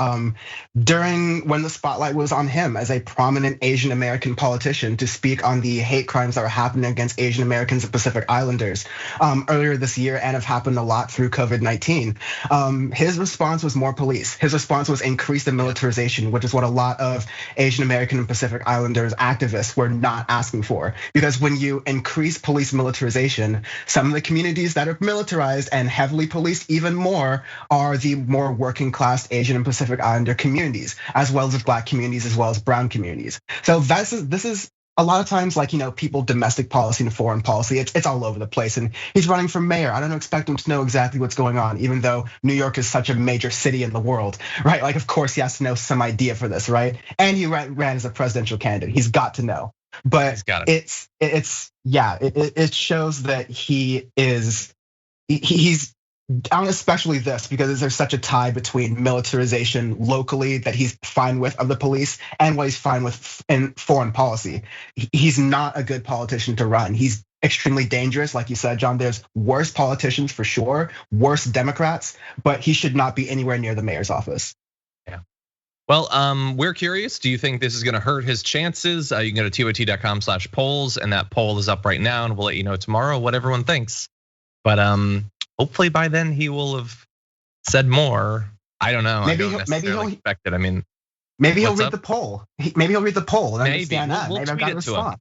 Speaker 2: during when the spotlight was on him as a prominent Asian American politician to speak on the hate crimes that were happening against Asian Americans and Pacific Islanders earlier this year, and have happened a lot through COVID-19. His response was more police. His response was increase the militarization, which is what a lot of Asian American and Pacific Islanders activists were not asking for. Because when you increase police militarization, some of the communities that are militarized and heavily policed even more are the more working class Asian and Pacific Islander communities, as well as Black communities, as well as brown communities. So this is a lot of times, like, people domestic policy and foreign policy, it's all over the place. And he's running for mayor. I don't expect him to know exactly what's going on, even though New York is such a major city in the world, right? Like, of course he has to know some idea for this, right? And he ran as a presidential candidate. He's got to know. But it shows that he's on, especially this, because there's such a tie between militarization locally that he's fine with of the police and what he's fine with in foreign policy. He's not a good politician to run. He's extremely dangerous, like you said, John. There's worse politicians for sure, worse Democrats, but he should not be anywhere near the mayor's office.
Speaker 1: Well, we're curious. Do you think this is gonna hurt his chances? You can go to TYT.com/polls, and that poll is up right now, and we'll let you know tomorrow what everyone thinks. But hopefully by then he will have said more. I don't know.
Speaker 2: Maybe he'll
Speaker 1: expect it. I mean,
Speaker 2: maybe he'll read the poll. Maybe he'll read the poll and understand that.
Speaker 1: We'll tweet it to him.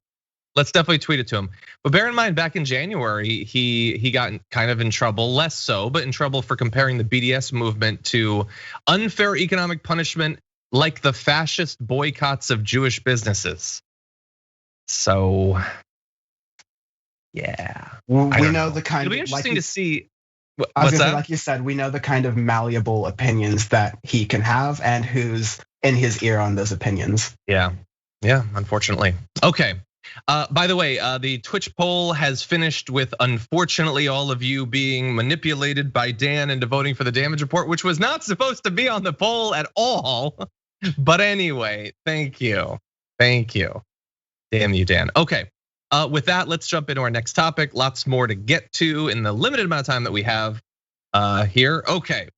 Speaker 1: Let's definitely tweet it to him. But bear in mind, back in January, he got kind of in trouble, less so, but in trouble for comparing the BDS movement to unfair economic punishment, like the fascist boycotts of Jewish businesses. So, yeah,
Speaker 2: we know the kind.
Speaker 1: It'll be interesting to see.
Speaker 2: Like you said, we know the kind of malleable opinions that he can have, and who's in his ear on those opinions.
Speaker 1: Yeah, unfortunately. Okay. By the way, the Twitch poll has finished with, unfortunately, all of you being manipulated by Dan into voting for the damage report, which was not supposed to be on the poll at all. But anyway, thank you. Thank you. Damn you, Dan. Okay, with that, let's jump into our next topic. Lots more to get to in the limited amount of time that we have here. Okay.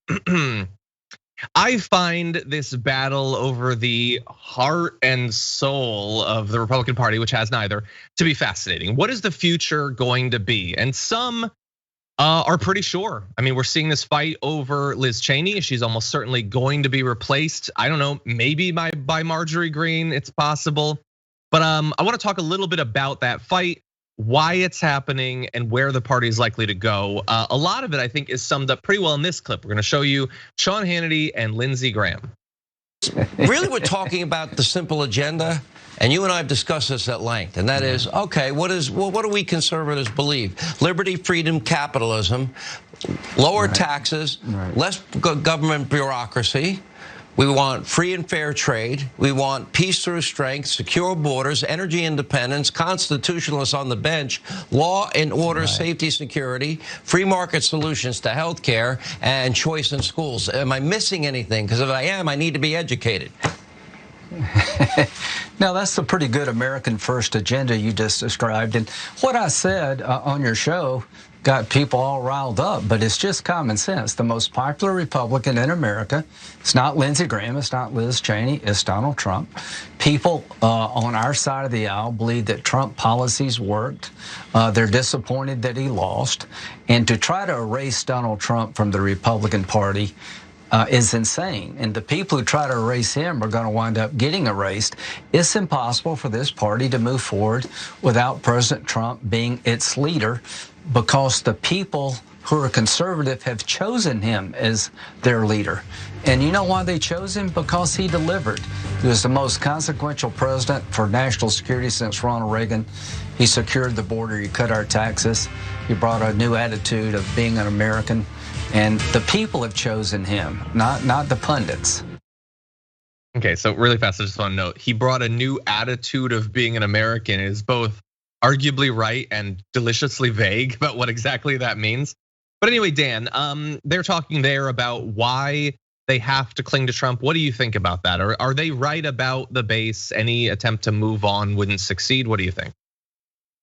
Speaker 1: I find this battle over the heart and soul of the Republican Party, which has neither, to be fascinating. What is the future going to be? And some are pretty sure. I mean, we're seeing this fight over Liz Cheney. She's almost certainly going to be replaced. I don't know, maybe by Marjorie Greene, it's possible. But I want to talk a little bit about that fight, why it's happening, and where the party is likely to go. A lot of it, I think, is summed up pretty well in this clip. We're going to show you Sean Hannity and Lindsey Graham.
Speaker 7: Really, we're talking about the simple agenda, and you and I have discussed this at length, and that is, okay, what do we conservatives believe? Liberty, freedom, capitalism, lower taxes, less government bureaucracy. We want free and fair trade. We want peace through strength, secure borders, energy independence, constitutionalists on the bench, law and order, safety, security, free market solutions to healthcare, and choice in schools. Am I missing anything? Because if I am, I need to be educated.
Speaker 8: Now, that's a pretty good American first agenda you just described. And what I said on your show got people all riled up, but it's just common sense. The most popular Republican in America, it's not Lindsey Graham, it's not Liz Cheney, it's Donald Trump. People on our side of the aisle believe that Trump policies worked. They're disappointed that he lost. And to try to erase Donald Trump from the Republican Party is insane. And the people who try to erase him are going to wind up getting erased. It's impossible for this party to move forward without President Trump being its leader, because the people who are conservative have chosen him as their leader. And you know why they chose him? Because he delivered. He was the most consequential president for national security since Ronald Reagan. He secured the border, he cut our taxes, he brought a new attitude of being an American. And the people have chosen him, not the pundits.
Speaker 1: Okay, so really fast, I just want to note, he brought a new attitude of being an American. It is both arguably right and deliciously vague about what exactly that means. But anyway, Dan, they're talking there about why they have to cling to Trump. What do you think about that? Are they right about the base? Any attempt to move on wouldn't succeed? What do you think?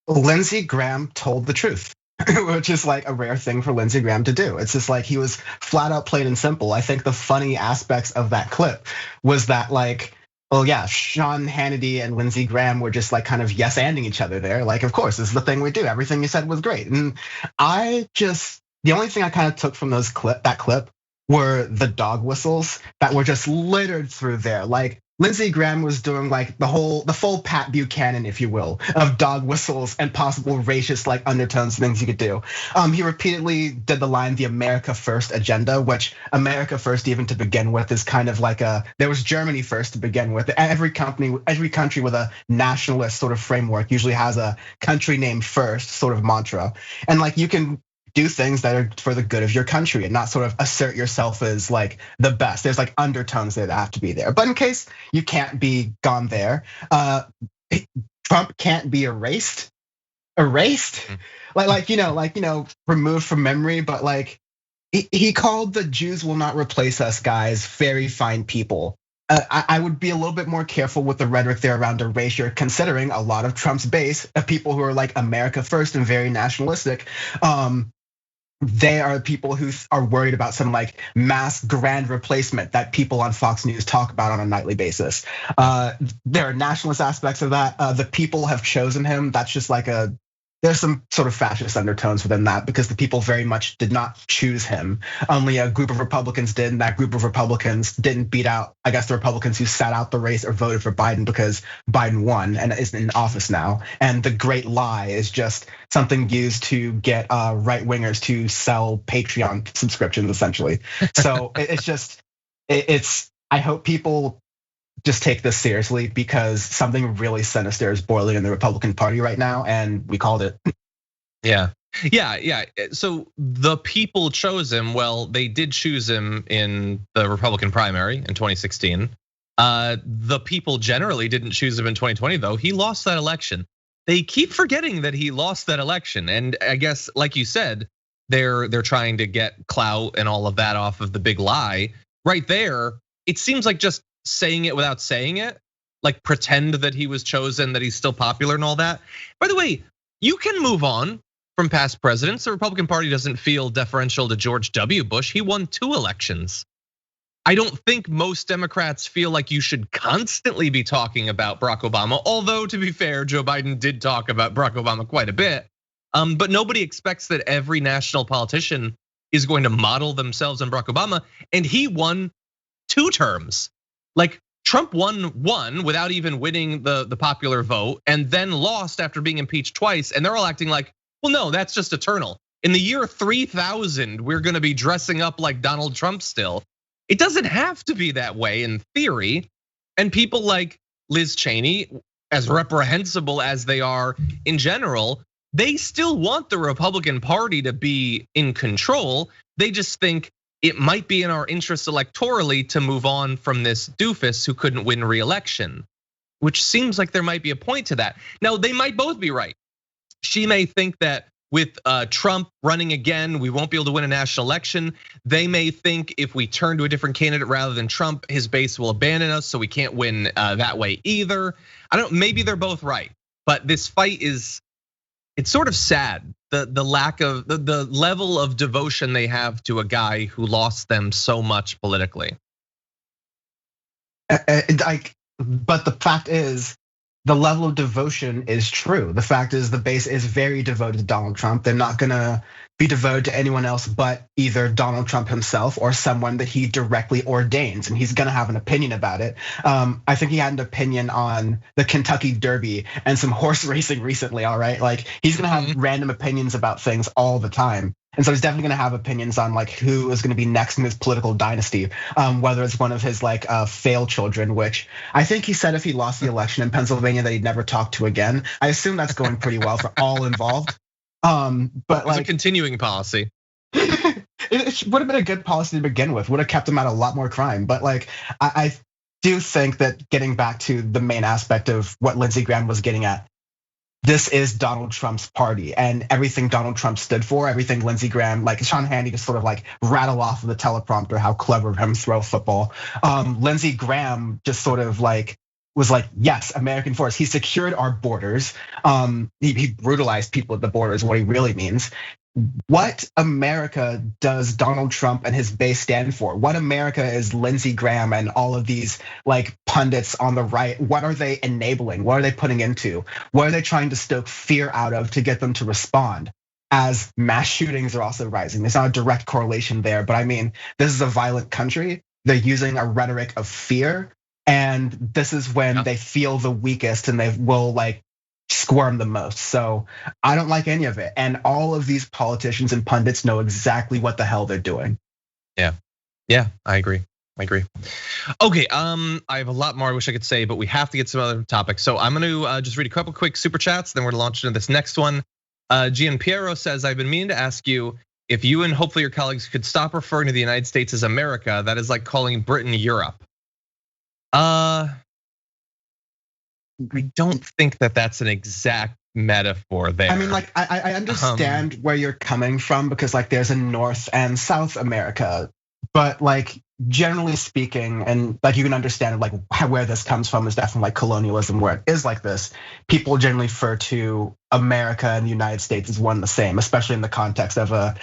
Speaker 2: Lindsey Graham told the truth, which is like a rare thing for Lindsey Graham to do. It's just like he was flat out plain and simple. I think the funny aspects of that clip was that, like, oh yeah, Sean Hannity and Lindsey Graham were just like kind of yes-anding each other there. Like, of course, this is the thing we do. Everything you said was great. And the only thing I kind of took from that clip were the dog whistles that were just littered through there. Like, Lindsey Graham was doing like the full Pat Buchanan, if you will, of dog whistles and possible racist like undertones, things you could do. He repeatedly did the line, the America First agenda, which America First, even to begin with, is kind of like there was Germany first to begin with. Every country with a nationalist sort of framework usually has a country name first sort of mantra. And like, you can do things that are for the good of your country and not sort of assert yourself as like the best. There's like undertones that have to be there. But in case you can't be gone there, Trump can't be erased, like removed from memory. But like he called the Jews will not replace us guys very fine people. I would be a little bit more careful with the rhetoric there around erasure, considering a lot of Trump's base of people who are like America first and very nationalistic. They are people who are worried about some like mass grand replacement that people on Fox News talk about on a nightly basis. There are nationalist aspects of that. The people have chosen him. That's just like there's some sort of fascist undertones within that, because the people very much did not choose him. Only a group of Republicans did, and that group of Republicans didn't beat out, I guess, the Republicans who sat out the race or voted for Biden because Biden won and is in office now. And the great lie is just something used to get right wingers to sell Patreon subscriptions, essentially. So I hope people just take this seriously, because something really sinister is boiling in the Republican Party right now, and we called it.
Speaker 1: Yeah. So the people chose him. Well, they did choose him in the Republican primary in 2016. The people generally didn't choose him in 2020, though. He lost that election. They keep forgetting that he lost that election, and I guess, like you said, they're trying to get clout and all of that off of the big lie. Right there, it seems like just saying it without saying it. like pretend that he was chosen, that he's still popular and all that. By the way, you can move on from past presidents. The Republican Party doesn't feel deferential to George W. Bush. He won 2 elections. I don't think most Democrats feel like you should constantly be talking about Barack Obama, although to be fair, Joe Biden did talk about Barack Obama quite a bit. But nobody expects that every national politician is going to model themselves on Barack Obama, and he won 2 terms. Like Trump won without even winning the popular vote, and then lost after being impeached twice, and they're all acting like, well, no, that's just eternal. In the year 3000, we're gonna be dressing up like Donald Trump still. It doesn't have to be that way in theory. And people like Liz Cheney, as reprehensible as they are in general, they still want the Republican Party to be in control. They just think it might be in our interest electorally to move on from this doofus who couldn't win re-election, which seems like there might be a point to that. Now, they might both be right. She may think that with Trump running again, we won't be able to win a national election. They may think if we turn to a different candidate rather than Trump, his base will abandon us, so we can't win that way either. Maybe they're both right, but this fight it's sort of sad. The lack of the level of devotion they have to a guy who lost them so much politically.
Speaker 2: But the fact is, the level of devotion is true. The fact is the base is very devoted to Donald Trump. They're not gonna be devoted to anyone else but either Donald Trump himself or someone that he directly ordains, and he's gonna have an opinion about it. I think he had an opinion on the Kentucky Derby and some horse racing recently, all right? Like he's gonna have random opinions about things all the time. And so he's definitely gonna have opinions on like who is gonna be next in his political dynasty, whether it's one of his like failed children, which I think he said if he lost the election in Pennsylvania that he'd never talk to again. I assume that's going pretty well for all involved. But like
Speaker 1: it's a continuing policy.
Speaker 2: It would have been a good policy to begin with, would have kept him out a lot more crime. But like I do think that getting back to the main aspect of what Lindsey Graham was getting at, this is Donald Trump's party, and everything Donald Trump stood for, everything Lindsey Graham, like Sean Hannity just sort of like rattle off of the teleprompter how clever him throw football. Lindsey Graham just sort of like was like, yes, American force. He secured our borders. He brutalized people at the border is what he really means. What America does Donald Trump and his base stand for? What America is Lindsey Graham and all of these like pundits on the right? What are they enabling? What are they putting into? What are they trying to stoke fear out of to get them to respond? As mass shootings are also rising. There's not a direct correlation there, but I mean, this is a violent country. They're using a rhetoric of fear, and this is when they feel the weakest and they will like squirm the most. So I don't like any of it. And all of these politicians and pundits know exactly what the hell they're doing.
Speaker 1: Yeah, I agree. Okay, I have a lot more I wish I could say, but we have to get some other topics. So I'm gonna just read a couple quick super chats, then we're gonna launch into this next one. Gian Piero says, I've been meaning to ask you if you and hopefully your colleagues could stop referring to the United States as America. That is like calling Britain Europe. I don't think that that's an exact metaphor there.
Speaker 2: I mean, like I understand where you're coming from because like there's a North and South America, but like generally speaking, and like you can understand like where this comes from is definitely like colonialism where it is like this. People generally refer to America and the United States as one and the same, especially in the context of a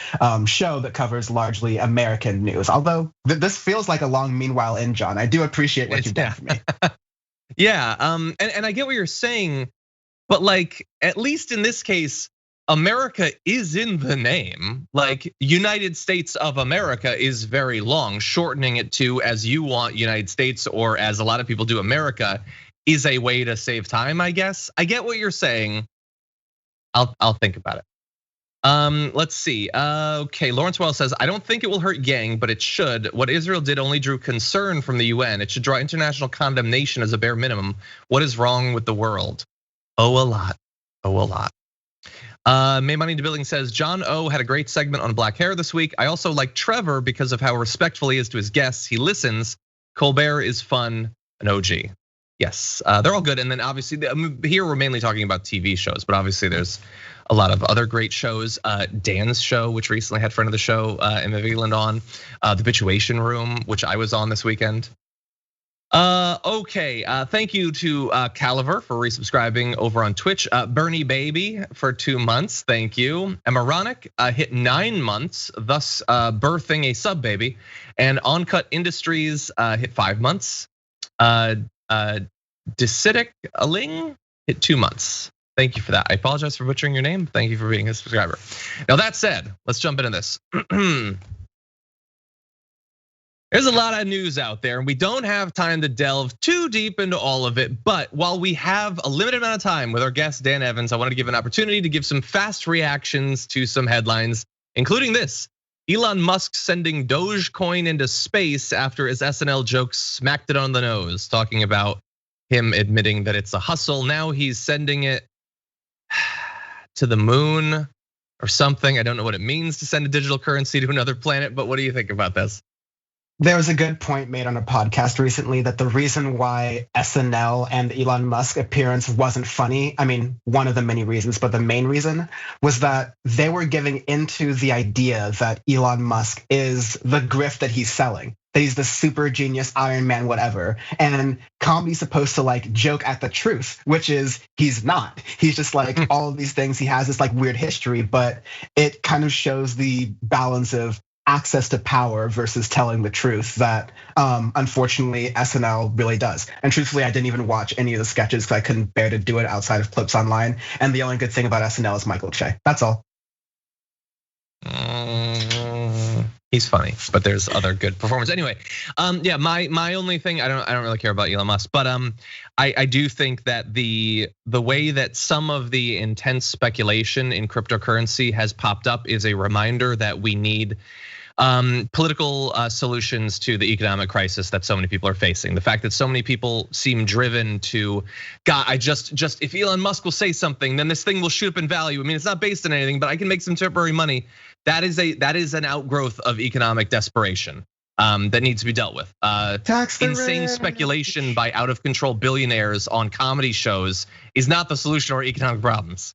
Speaker 2: show that covers largely American news. Although this feels like a long meanwhile in, John. I do appreciate what you've done for me.
Speaker 1: Yeah, and I get what you're saying, but like at least in this case, America is in the name. Like United States of America is very long. Shortening it to as you want United States or as a lot of people do America is a way to save time, I guess. I get what you're saying. I'll think about it. Let's see. Okay, Lawrence Wells says, I don't think it will hurt Yang, but it should. What Israel did only drew concern from the UN. It should draw international condemnation as a bare minimum. What is wrong with the world? Oh, a lot. May Money to Building says, John O had a great segment on black hair this week. I also like Trevor because of how respectful he is to his guests. He listens. Colbert is fun, an OG. Yes, they're all good. And then obviously here we're mainly talking about TV shows, but obviously there's a lot of other great shows. Dan's show, which recently had friend of the show, Emma Vigeland on. The Habituation Room, which I was on this weekend. Okay, thank you to Caliver for resubscribing over on Twitch. Bernie Baby for 2 months, thank you. Emironic hit 9 months, thus birthing a sub baby. And Oncut Industries hit 5 months. Decidic Aling hit 2 months. Thank you for that. I apologize for butchering your name. Thank you for being a subscriber. Now that said, let's jump into this. There's a lot of news out there, and we don't have time to delve too deep into all of it. But while we have a limited amount of time with our guest, Dan Evans, I wanted to give an opportunity to give some fast reactions to some headlines, including this. Elon Musk sending Dogecoin into space after his SNL jokes smacked it on the nose, talking about him admitting that it's a hustle. Now he's sending it to the moon or something. I don't know what it means to send a digital currency to another planet, but what do you think about this?
Speaker 2: There was a good point made on a podcast recently that the reason why SNL and Elon Musk appearance wasn't funny, I mean, one of the many reasons, but the main reason was that they were giving into the idea that Elon Musk is the grift that he's selling, that he's the super genius Iron Man, whatever. And comedy's supposed to like joke at the truth, which is he's not. He's just like all of these things. He has this like weird history, but it kind of shows the balance of access to power versus telling the truth that unfortunately SNL really does. And truthfully, I didn't even watch any of the sketches because I couldn't bear to do it outside of clips online. And the only good thing about SNL is Michael Che. That's all.
Speaker 1: He's funny, but there's other good performance. Anyway, yeah, my only thing, I don't really care about Elon Musk, but I do think that the way that some of the intense speculation in cryptocurrency has popped up is a reminder that we need political solutions to the economic crisis that so many people are facing. The fact that so many people seem driven to, God, I just if Elon Musk will say something, then this thing will shoot up in value. I mean, it's not based on anything, but I can make some temporary money. That is an outgrowth of economic desperation that needs to be dealt with. Insane speculation by out of control billionaires on comedy shows is not the solution to our economic problems.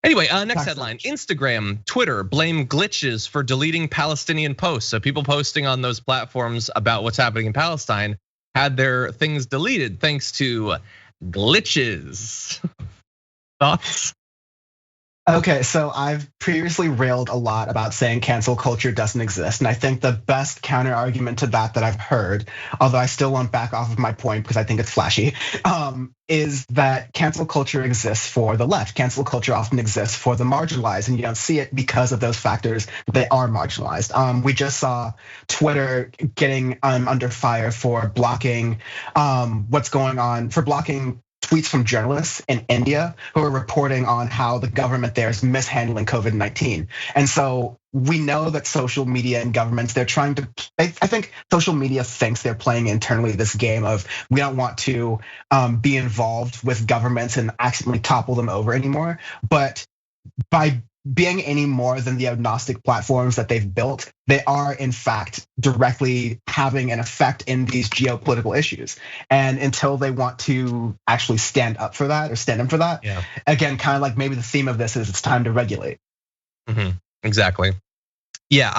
Speaker 1: Anyway, next headline, Instagram, Twitter blame glitches for deleting Palestinian posts. So people posting on those platforms about what's happening in Palestine had their things deleted thanks to glitches. Thoughts?
Speaker 2: Okay, so I've previously railed a lot about saying cancel culture doesn't exist. And I think the best counter argument to that I've heard, although I still won't back off of my point because I think it's flashy, is that cancel culture exists for the left. Cancel culture often exists for the marginalized, and you don't see it because of those factors. They are marginalized. We just saw Twitter getting under fire for blocking for blocking tweets from journalists in India who are reporting on how the government there is mishandling COVID-19. And so we know that social media and governments, they're trying to, I think social media thinks they're playing internally this game of we don't want to be involved with governments and accidentally topple them over anymore. But by being any more than the agnostic platforms that they've built, they are in fact directly having an effect in these geopolitical issues. And until they want to actually stand up for that or stand in for that, again, kind of like maybe the theme of this is it's time to regulate.
Speaker 1: Exactly. Yeah,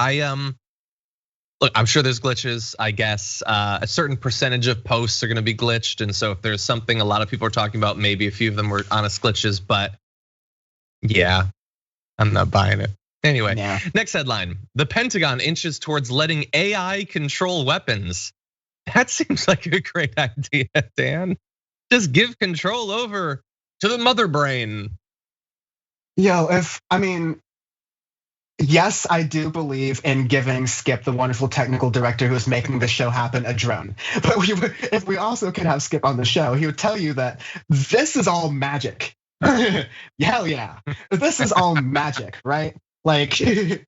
Speaker 1: look, I'm sure there's glitches, I guess. A certain percentage of posts are gonna be glitched. And so if there's something a lot of people are talking about, maybe a few of them were honest glitches, but yeah, I'm not buying it. Anyway, next headline. The Pentagon inches towards letting AI control weapons. That seems like a great idea, Dan. Just give control over to the mother brain.
Speaker 2: Yes, I do believe in giving Skip, the wonderful technical director who is making the show happen, a drone. But if we also could have Skip on the show, he would tell you that this is all magic. Hell yeah, this is all magic, right? Like the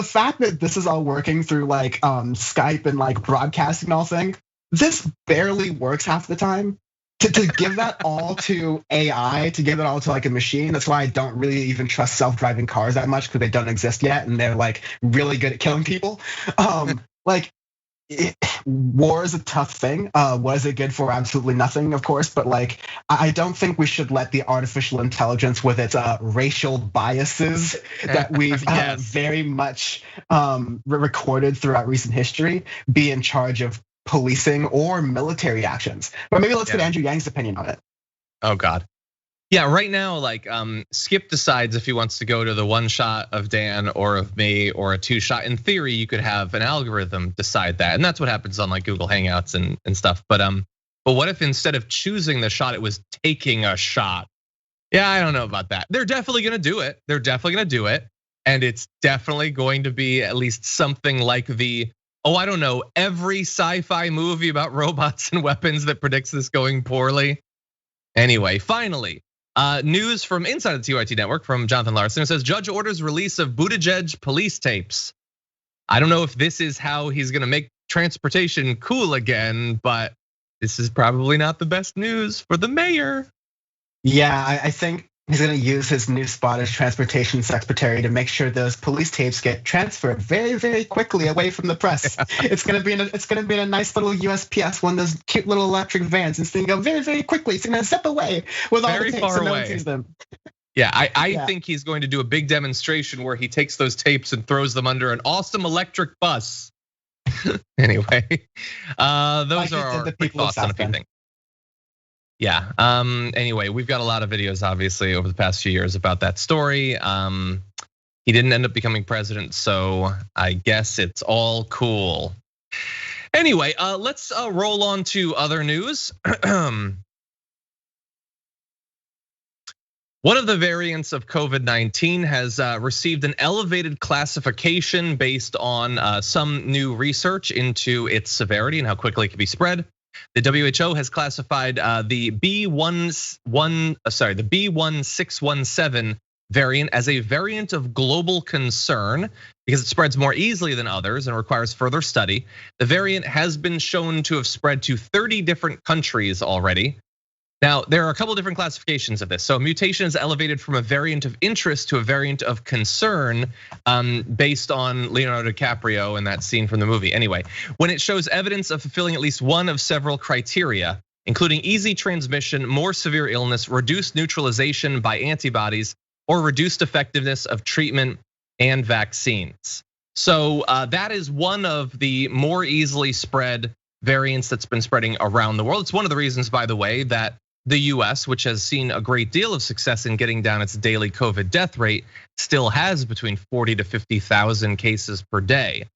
Speaker 2: fact that this is all working through like Skype and like broadcasting and all thing, this barely works half the time. To give that all to AI, to give it all to like a machine, that's why I don't really even trust self-driving cars that much because they don't exist yet and they're like really good at killing people. War is a tough thing. What is it good for? Absolutely nothing, of course. But like, I don't think we should let the artificial intelligence with its racial biases that we've very much recorded throughout recent history be in charge of policing or military actions. But maybe let's get Andrew Yang's opinion on it.
Speaker 1: Oh God. Yeah, right now, like Skip decides if he wants to go to the one shot of Dan or of me or a two shot. In theory, you could have an algorithm decide that. And that's what happens on like Google Hangouts and stuff. But what if instead of choosing the shot, it was taking a shot? Yeah, I don't know about that. They're definitely gonna do it. They're definitely gonna do it. And it's definitely going to be at least something like I don't know, every sci-fi movie about robots and weapons that predicts this going poorly. Anyway, finally, news from inside the TYT network from Jonathan Larson. It says judge orders release of Buttigieg police tapes. I don't know if this is how he's gonna make transportation cool again, but this is probably not the best news for the mayor.
Speaker 2: Yeah, I think he's gonna use his new spot as transportation secretary to make sure those police tapes get transferred very, very quickly away from the press. It's gonna be in a nice little USPS, one of those cute little electric vans. It's gonna go very, very quickly. It's gonna zip away with all the tapes so no one sees them.
Speaker 1: Yeah, I think he's going to do a big demonstration where he takes those tapes and throws them under an awesome electric bus. Anyway, those are our quick thoughts on a few things. Yeah. Anyway, we've got a lot of videos, obviously, over the past few years about that story. He didn't end up becoming president, so I guess it's all cool. Anyway, let's roll on to other news. One of the variants of COVID-19 has received an elevated classification based on some new research into its severity and how quickly it can be spread. The WHO has classified the B1617 variant as a variant of global concern because it spreads more easily than others and requires further study. The variant has been shown to have spread to 30 different countries already. Now, there are a couple different classifications of this. So mutation is elevated from a variant of interest to a variant of concern based on Leonardo DiCaprio and that scene from the movie. Anyway, when it shows evidence of fulfilling at least one of several criteria, including easy transmission, more severe illness, reduced neutralization by antibodies, or reduced effectiveness of treatment and vaccines. So that is one of the more easily spread variants that's been spreading around the world. It's one of the reasons, by the way, that the US, which has seen a great deal of success in getting down its daily COVID death rate, still has between 40 to 50,000 cases per day.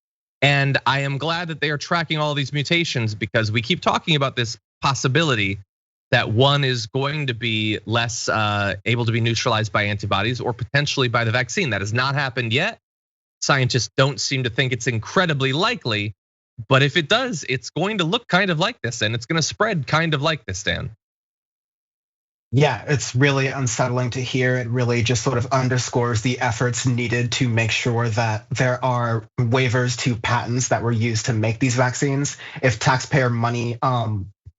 Speaker 1: And I am glad that they are tracking all these mutations because we keep talking about this possibility that one is going to be less able to be neutralized by antibodies or potentially by the vaccine. That has not happened yet. Scientists don't seem to think it's incredibly likely, but if it does, it's going to look kind of like this and it's gonna spread kind of like this, Dan.
Speaker 2: Yeah, it's really unsettling to hear. It really just sort of underscores the efforts needed to make sure that there are waivers to patents that were used to make these vaccines. If taxpayer money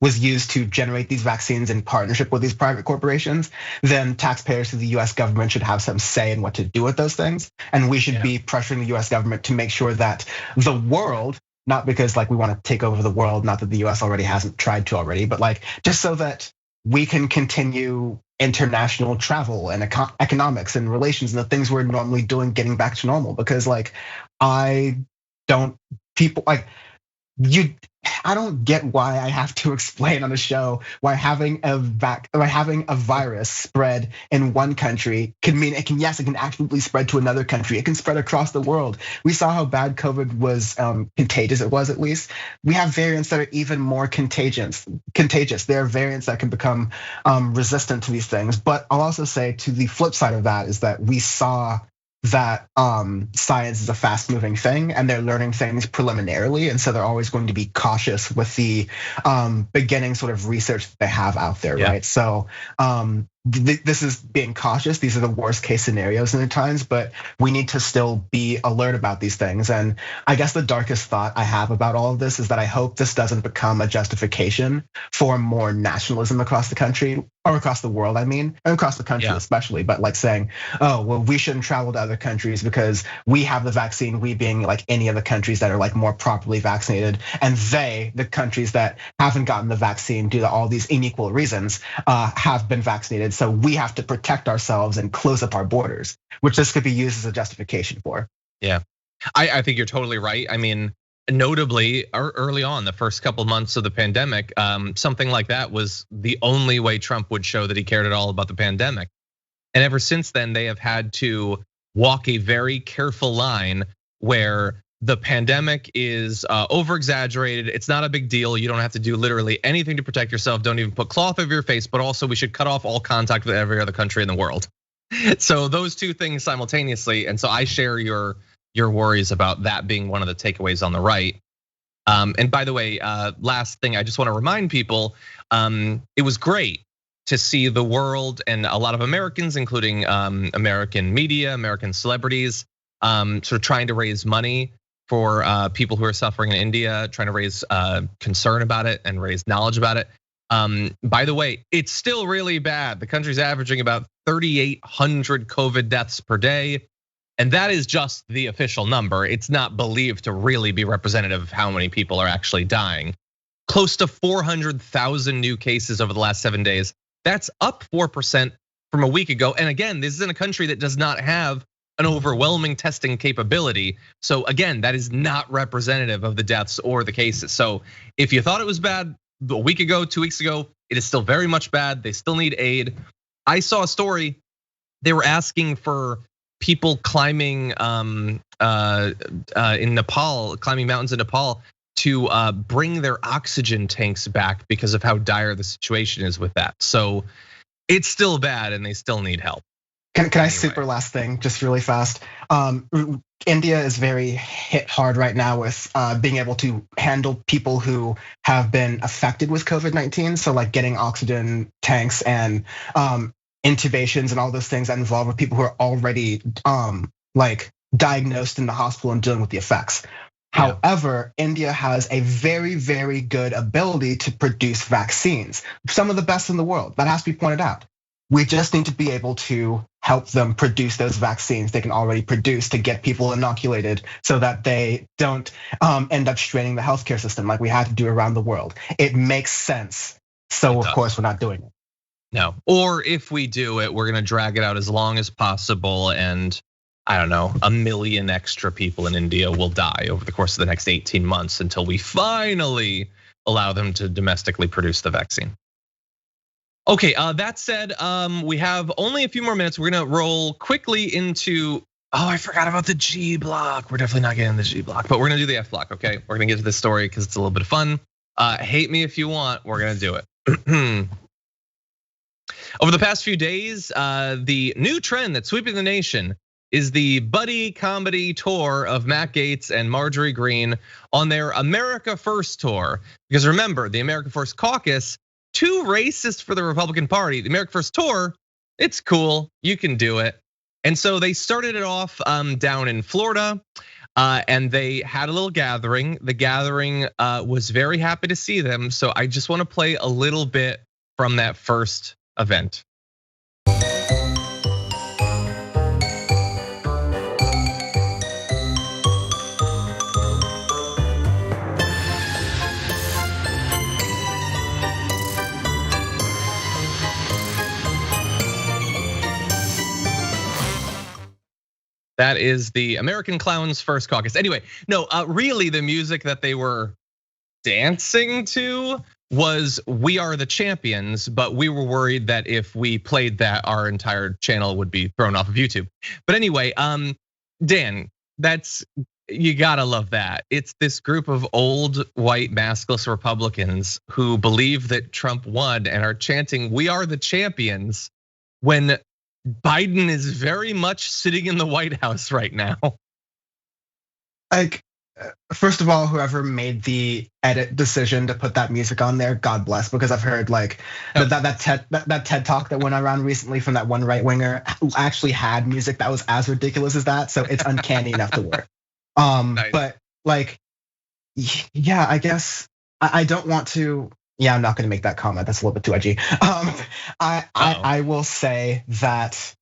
Speaker 2: was used to generate these vaccines in partnership with these private corporations, then taxpayers to the US government should have some say in what to do with those things. And we should be pressuring the US government to make sure that the world, not because like we want to take over the world, not that the US already hasn't tried to already, but like just so that we can continue international travel and economics and relations and the things we're normally doing getting back to normal. Because like, I don't get why I have to explain on a show why having a virus spread in one country can mean it can actually spread to another country. It can spread across the world. We saw how bad COVID was contagious. It was, at least. We have variants that are even more contagious. There are variants that can become resistant to these things. But I'll also say to the flip side of that is that we saw that science is a fast moving thing and they're learning things preliminarily. And so they're always going to be cautious with the beginning sort of research that they have out there, right? So this is being cautious. These are the worst case scenarios in the times, but we need to still be alert about these things. And I guess the darkest thought I have about all of this is that I hope this doesn't become a justification for more nationalism across the country, or across the world, I mean, and across the country especially, but like saying, oh, well, we shouldn't travel to other countries because we have the vaccine, we being like any of the countries that are like more properly vaccinated, and the countries that haven't gotten the vaccine due to all these unequal reasons, have been vaccinated. So we have to protect ourselves and close up our borders, which this could be used as a justification for.
Speaker 1: Yeah, I think you're totally right. I mean, notably, early on, the first couple months of the pandemic, something like that was the only way Trump would show that he cared at all about the pandemic. And ever since then, they have had to walk a very careful line where the pandemic is over-exaggerated. It's not a big deal. You don't have to do literally anything to protect yourself. Don't even put cloth over your face, but also we should cut off all contact with every other country in the world. So those two things simultaneously. And so I share your worries about that being one of the takeaways on the right. And by the way, last thing, I just want to remind people, it was great to see the world and a lot of Americans, including American media, American celebrities, sort of trying to raise money for people who are suffering in India, trying to raise concern about it and raise knowledge about it. By the way, it's still really bad. The country's averaging about 3,800 COVID deaths per day. And that is just the official number. It's not believed to really be representative of how many people are actually dying. Close to 400,000 new cases over the last 7 days. That's up 4% from a week ago. And again, this is in a country that does not have an overwhelming testing capability. So again, that is not representative of the deaths or the cases. So if you thought it was bad a week ago, 2 weeks ago, it is still very much bad. They still need aid. I saw a story, they were asking for people climbing in Nepal, climbing mountains in Nepal to bring their oxygen tanks back because of how dire the situation is with that. So it's still bad and they still need help.
Speaker 2: Can I super last thing, just really fast? India is very hit hard right now with being able to handle people who have been affected with COVID-19. So like getting oxygen tanks and intubations and all those things that involve with people who are already like diagnosed in the hospital and dealing with the effects. Yeah. However, India has a very, very good ability to produce vaccines, some of the best in the world. That has to be pointed out. We just need to be able to help them produce those vaccines they can already produce to get people inoculated so that they don't end up straining the healthcare system like we had to do around the world. It makes sense. So of course we're not doing it.
Speaker 1: No, or if we do it, we're gonna drag it out as long as possible, and I don't know, 1 million extra people in India will die over the course of the next 18 months until we finally allow them to domestically produce the vaccine. Okay, that said, we have only a few more minutes. We're gonna roll quickly into, I forgot about the G block. We're definitely not getting the G block, but we're gonna do the F block, okay? We're gonna get to this story because it's a little bit of fun. Hate me if you want, we're gonna do it. Over the past few days, the new trend that's sweeping the nation is the buddy comedy tour of Matt Gaetz and Marjorie Greene on their America First tour. Because remember, the America First Caucus, too racist for the Republican Party. The America First tour, it's cool, you can do it. And so they started it off down in Florida, and they had a little gathering. The gathering was very happy to see them. So I just want to play a little bit from that first event. That is the American Clowns First Caucus. Anyway, no, really the music that they were dancing to was "We Are the Champions," but we were worried that if we played that, our entire channel would be thrown off of YouTube. But anyway, Dan, you gotta love that. It's this group of old white maskless Republicans who believe that Trump won and are chanting "We are the champions" when Biden is very much sitting in the White House right now.
Speaker 2: Like, first of all, whoever made the edit decision to put that music on there, God bless, because I've heard like that TED talk that went around recently from that one right winger who actually had music that was as ridiculous as that. So it's uncanny enough to work. Nice. But like, yeah, I guess I don't want to. Yeah, I'm not gonna make that comment. That's a little bit too edgy. I will say that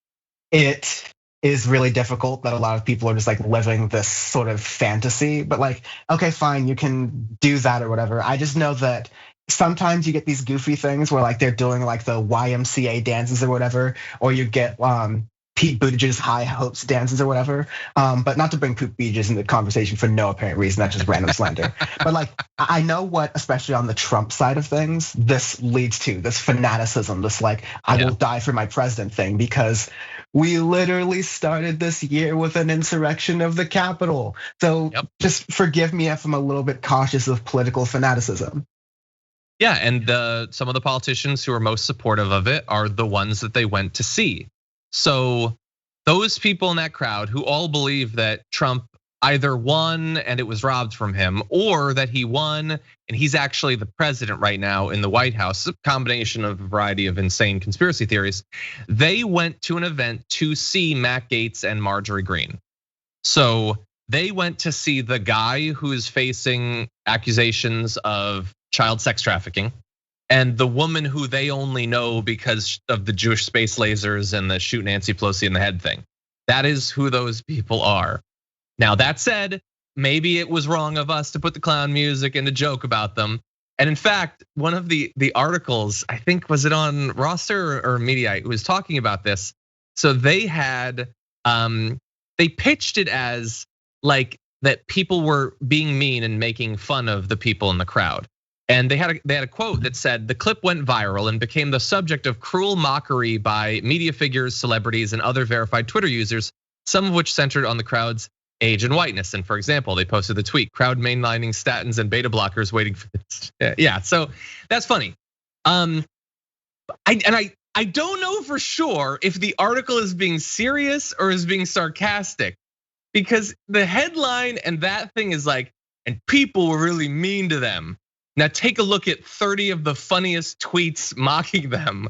Speaker 2: it is really difficult that a lot of people are just like living this sort of fantasy, but like, okay, fine, you can do that or whatever. I just know that sometimes you get these goofy things where like they're doing like the YMCA dances or whatever, or you get Pete Buttigieg's high hopes dances or whatever. But not to bring Pete Buttigieg into the conversation for no apparent reason, that's just random slander. But like, I know what, especially on the Trump side of things, this leads to, this fanaticism, this like, I will die for my president thing, because we literally started this year with an insurrection of the Capitol. So just forgive me if I'm a little bit cautious of political fanaticism.
Speaker 1: Yeah, and some of the politicians who are most supportive of it are the ones that they went to see. So those people in that crowd who all believe that Trump either won and it was robbed from him, or that he won and he's actually the president right now in the White House, a combination of a variety of insane conspiracy theories, they went to an event to see Matt Gaetz and Marjorie Greene. So they went to see the guy who is facing accusations of child sex trafficking, and the woman who they only know because of the Jewish space lasers and the shoot Nancy Pelosi in the head thing. That is who those people are. Now that said, maybe it was wrong of us to put the clown music and to joke about them. And in fact, one of the articles, I think, was it on Roster or Mediaite, who was talking about this. So they had, they pitched it as like that people were being mean and making fun of the people in the crowd. And they had a quote that said, the clip went viral and became the subject of cruel mockery by media figures, celebrities, and other verified Twitter users, some of which centered on the crowd's age and whiteness. And for example, they posted the tweet, crowd mainlining statins and beta blockers waiting for this. Yeah, so that's funny. I don't know for sure if the article is being serious or is being sarcastic, because the headline and that thing is like, and people were really mean to them. Now take a look at 30 of the funniest tweets mocking them,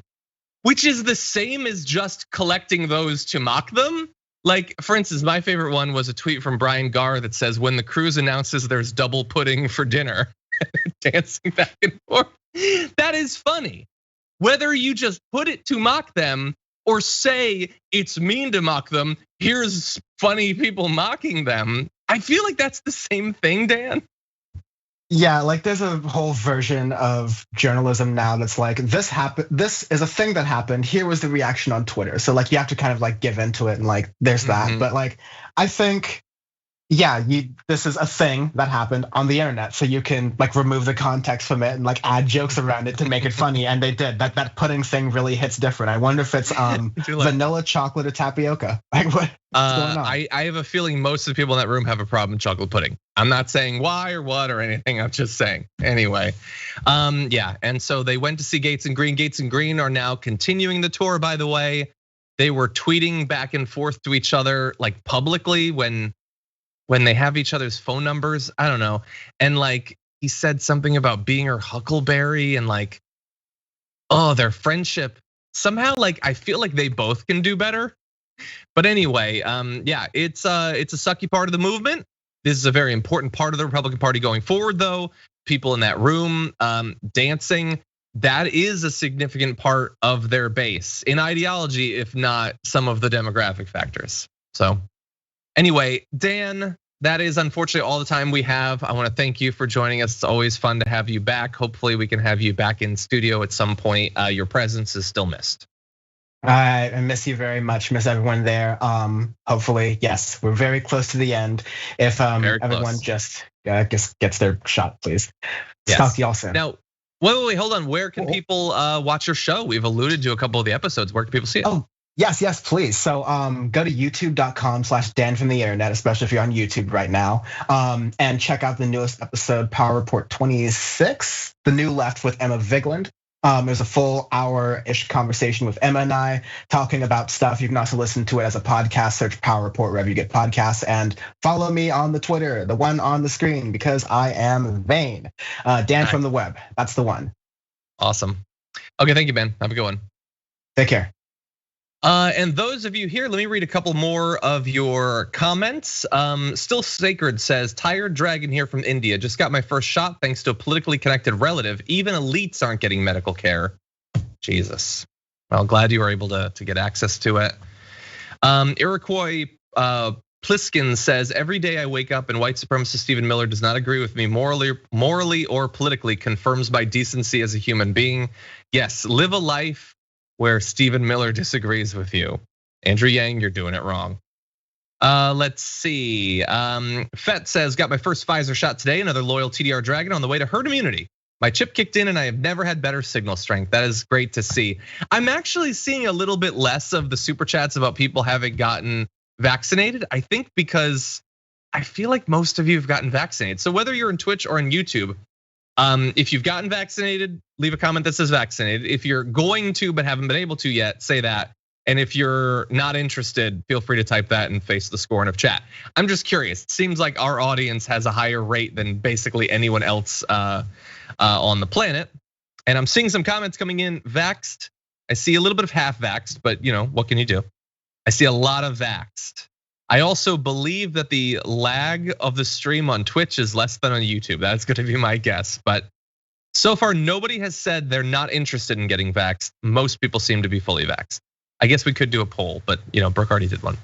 Speaker 1: which is the same as just collecting those to mock them. Like, for instance, my favorite one was a tweet from Brian Garr that says, when the cruise announces there's double pudding for dinner, dancing back and forth. That is funny. Whether you just put it to mock them or say it's mean to mock them, here's funny people mocking them, I feel like that's the same thing, Dan.
Speaker 2: Yeah, like there's a whole version of journalism now that's like, this happened, this is a thing that happened, here was the reaction on Twitter. So like you have to kind of like give into it and like there's that. But like I think, yeah, this is a thing that happened on the internet. So you can like remove the context from it and like add jokes around it to make it funny. And they did. That pudding thing really hits different. I wonder if it's vanilla, chocolate, or tapioca. Like what's going on?
Speaker 1: I have a feeling most of the people in that room have a problem with chocolate pudding. I'm not saying why or what or anything, I'm just saying. Anyway, yeah, and so they went to see Gaetz and Greene. Gaetz and Greene are now continuing the tour, by the way. They were tweeting back and forth to each other like publicly when they have each other's phone numbers, I don't know. And like he said something about being her huckleberry and like, oh, their friendship. Somehow like I feel like they both can do better. But anyway, yeah, it's a sucky part of the movement. This is a very important part of the Republican Party going forward, though. People in that room dancing, that is a significant part of their base in ideology, if not some of the demographic factors. So anyway, Dan, that is unfortunately all the time we have. I want to thank you for joining us. It's always fun to have you back. Hopefully we can have you back in studio at some point. Your presence is still missed.
Speaker 2: I miss you very much. Miss everyone there. Hopefully, yes, we're very close to the end. If everyone just gets their shot, please.
Speaker 1: Yes.
Speaker 2: Talk to y'all soon.
Speaker 1: Now, wait, hold on. Where can people watch your show? We've alluded to a couple of the episodes. Where can people see it?
Speaker 2: Oh, yes, please. So go to youtube.com/Dan from the internet, especially if you're on YouTube right now. And check out the newest episode, Power Report 26, The New Left with Emma Vigeland. There's a full hour-ish conversation with Emma and I talking about stuff. You can also listen to it as a podcast, search Power Report wherever you get podcasts, and follow me on the Twitter, the one on the screen, because I am vain. Dan from the web, that's the one.
Speaker 1: Awesome. Okay, thank you, Ben. Have a good one.
Speaker 2: Take care.
Speaker 1: And those of you here, let me read a couple more of your comments. Still Sacred says, tired dragon here from India. Just got my first shot thanks to a politically connected relative. Even elites aren't getting medical care. Jesus. Well, glad you were able to get access to it. Iroquois Pliskin says, every day I wake up and white supremacist Stephen Miller does not agree with me morally or politically, confirms my decency as a human being. Yes, live a life where Stephen Miller disagrees with you. Andrew Yang, you're doing it wrong. Let's see. Fett says, got my first Pfizer shot today. Another loyal TDR dragon on the way to herd immunity. My chip kicked in and I have never had better signal strength. That is great to see. I'm actually seeing a little bit less of the super chats about people having gotten vaccinated. I think because I feel like most of you have gotten vaccinated. So whether you're on Twitch or on YouTube, if you've gotten vaccinated, leave a comment that says vaccinated. If you're going to but haven't been able to yet, say that. And if you're not interested, feel free to type that and face the scorn of chat. I'm just curious. It seems like our audience has a higher rate than basically anyone else on the planet. And I'm seeing some comments coming in, vaxxed. I see a little bit of half vaxxed, but what can you do? I see a lot of vaxxed. I also believe that the lag of the stream on Twitch is less than on YouTube. That's gonna be my guess. But so far, nobody has said they're not interested in getting vaxxed. Most people seem to be fully vaxxed. I guess we could do a poll, but Brooke already did one.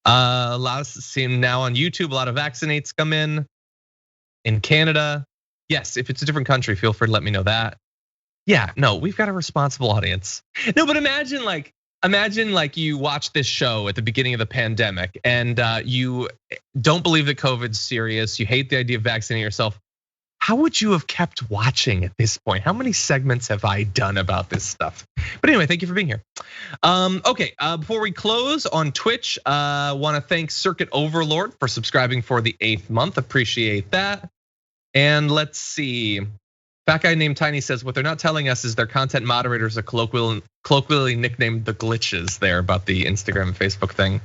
Speaker 1: A lot of seem now on YouTube, a lot of vaccinates come in Canada. Yes, if it's a different country, feel free to let me know that. Yeah, no, we've got a responsible audience. No, but imagine like you watch this show at the beginning of the pandemic and you don't believe that COVID's serious. You hate the idea of vaccinating yourself. How would you have kept watching at this point? How many segments have I done about this stuff? But anyway, thank you for being here. Okay, before we close on Twitch, want to thank Circuit Overlord for subscribing for the 8th month. Appreciate that. And let's see. Fat guy named Tiny says, what they're not telling us is their content moderators are colloquially nicknamed the glitches there about the Instagram and Facebook thing.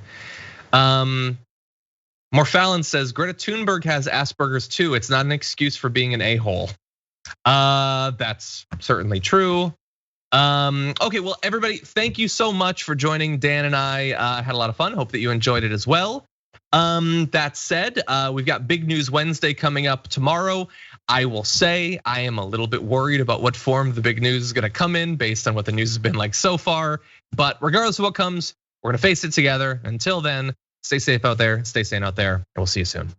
Speaker 1: Morfallon says, Greta Thunberg has Asperger's too. It's not an excuse for being an a-hole. That's certainly true. Okay, well, everybody, thank you so much for joining. Dan and I had a lot of fun. Hope that you enjoyed it as well. That said, we've got Big News Wednesday coming up tomorrow. I will say I am a little bit worried about what form the big news is gonna come in based on what the news has been like so far. But regardless of what comes, we're gonna face it together. Until then, stay safe out there, stay sane out there, and we'll see you soon.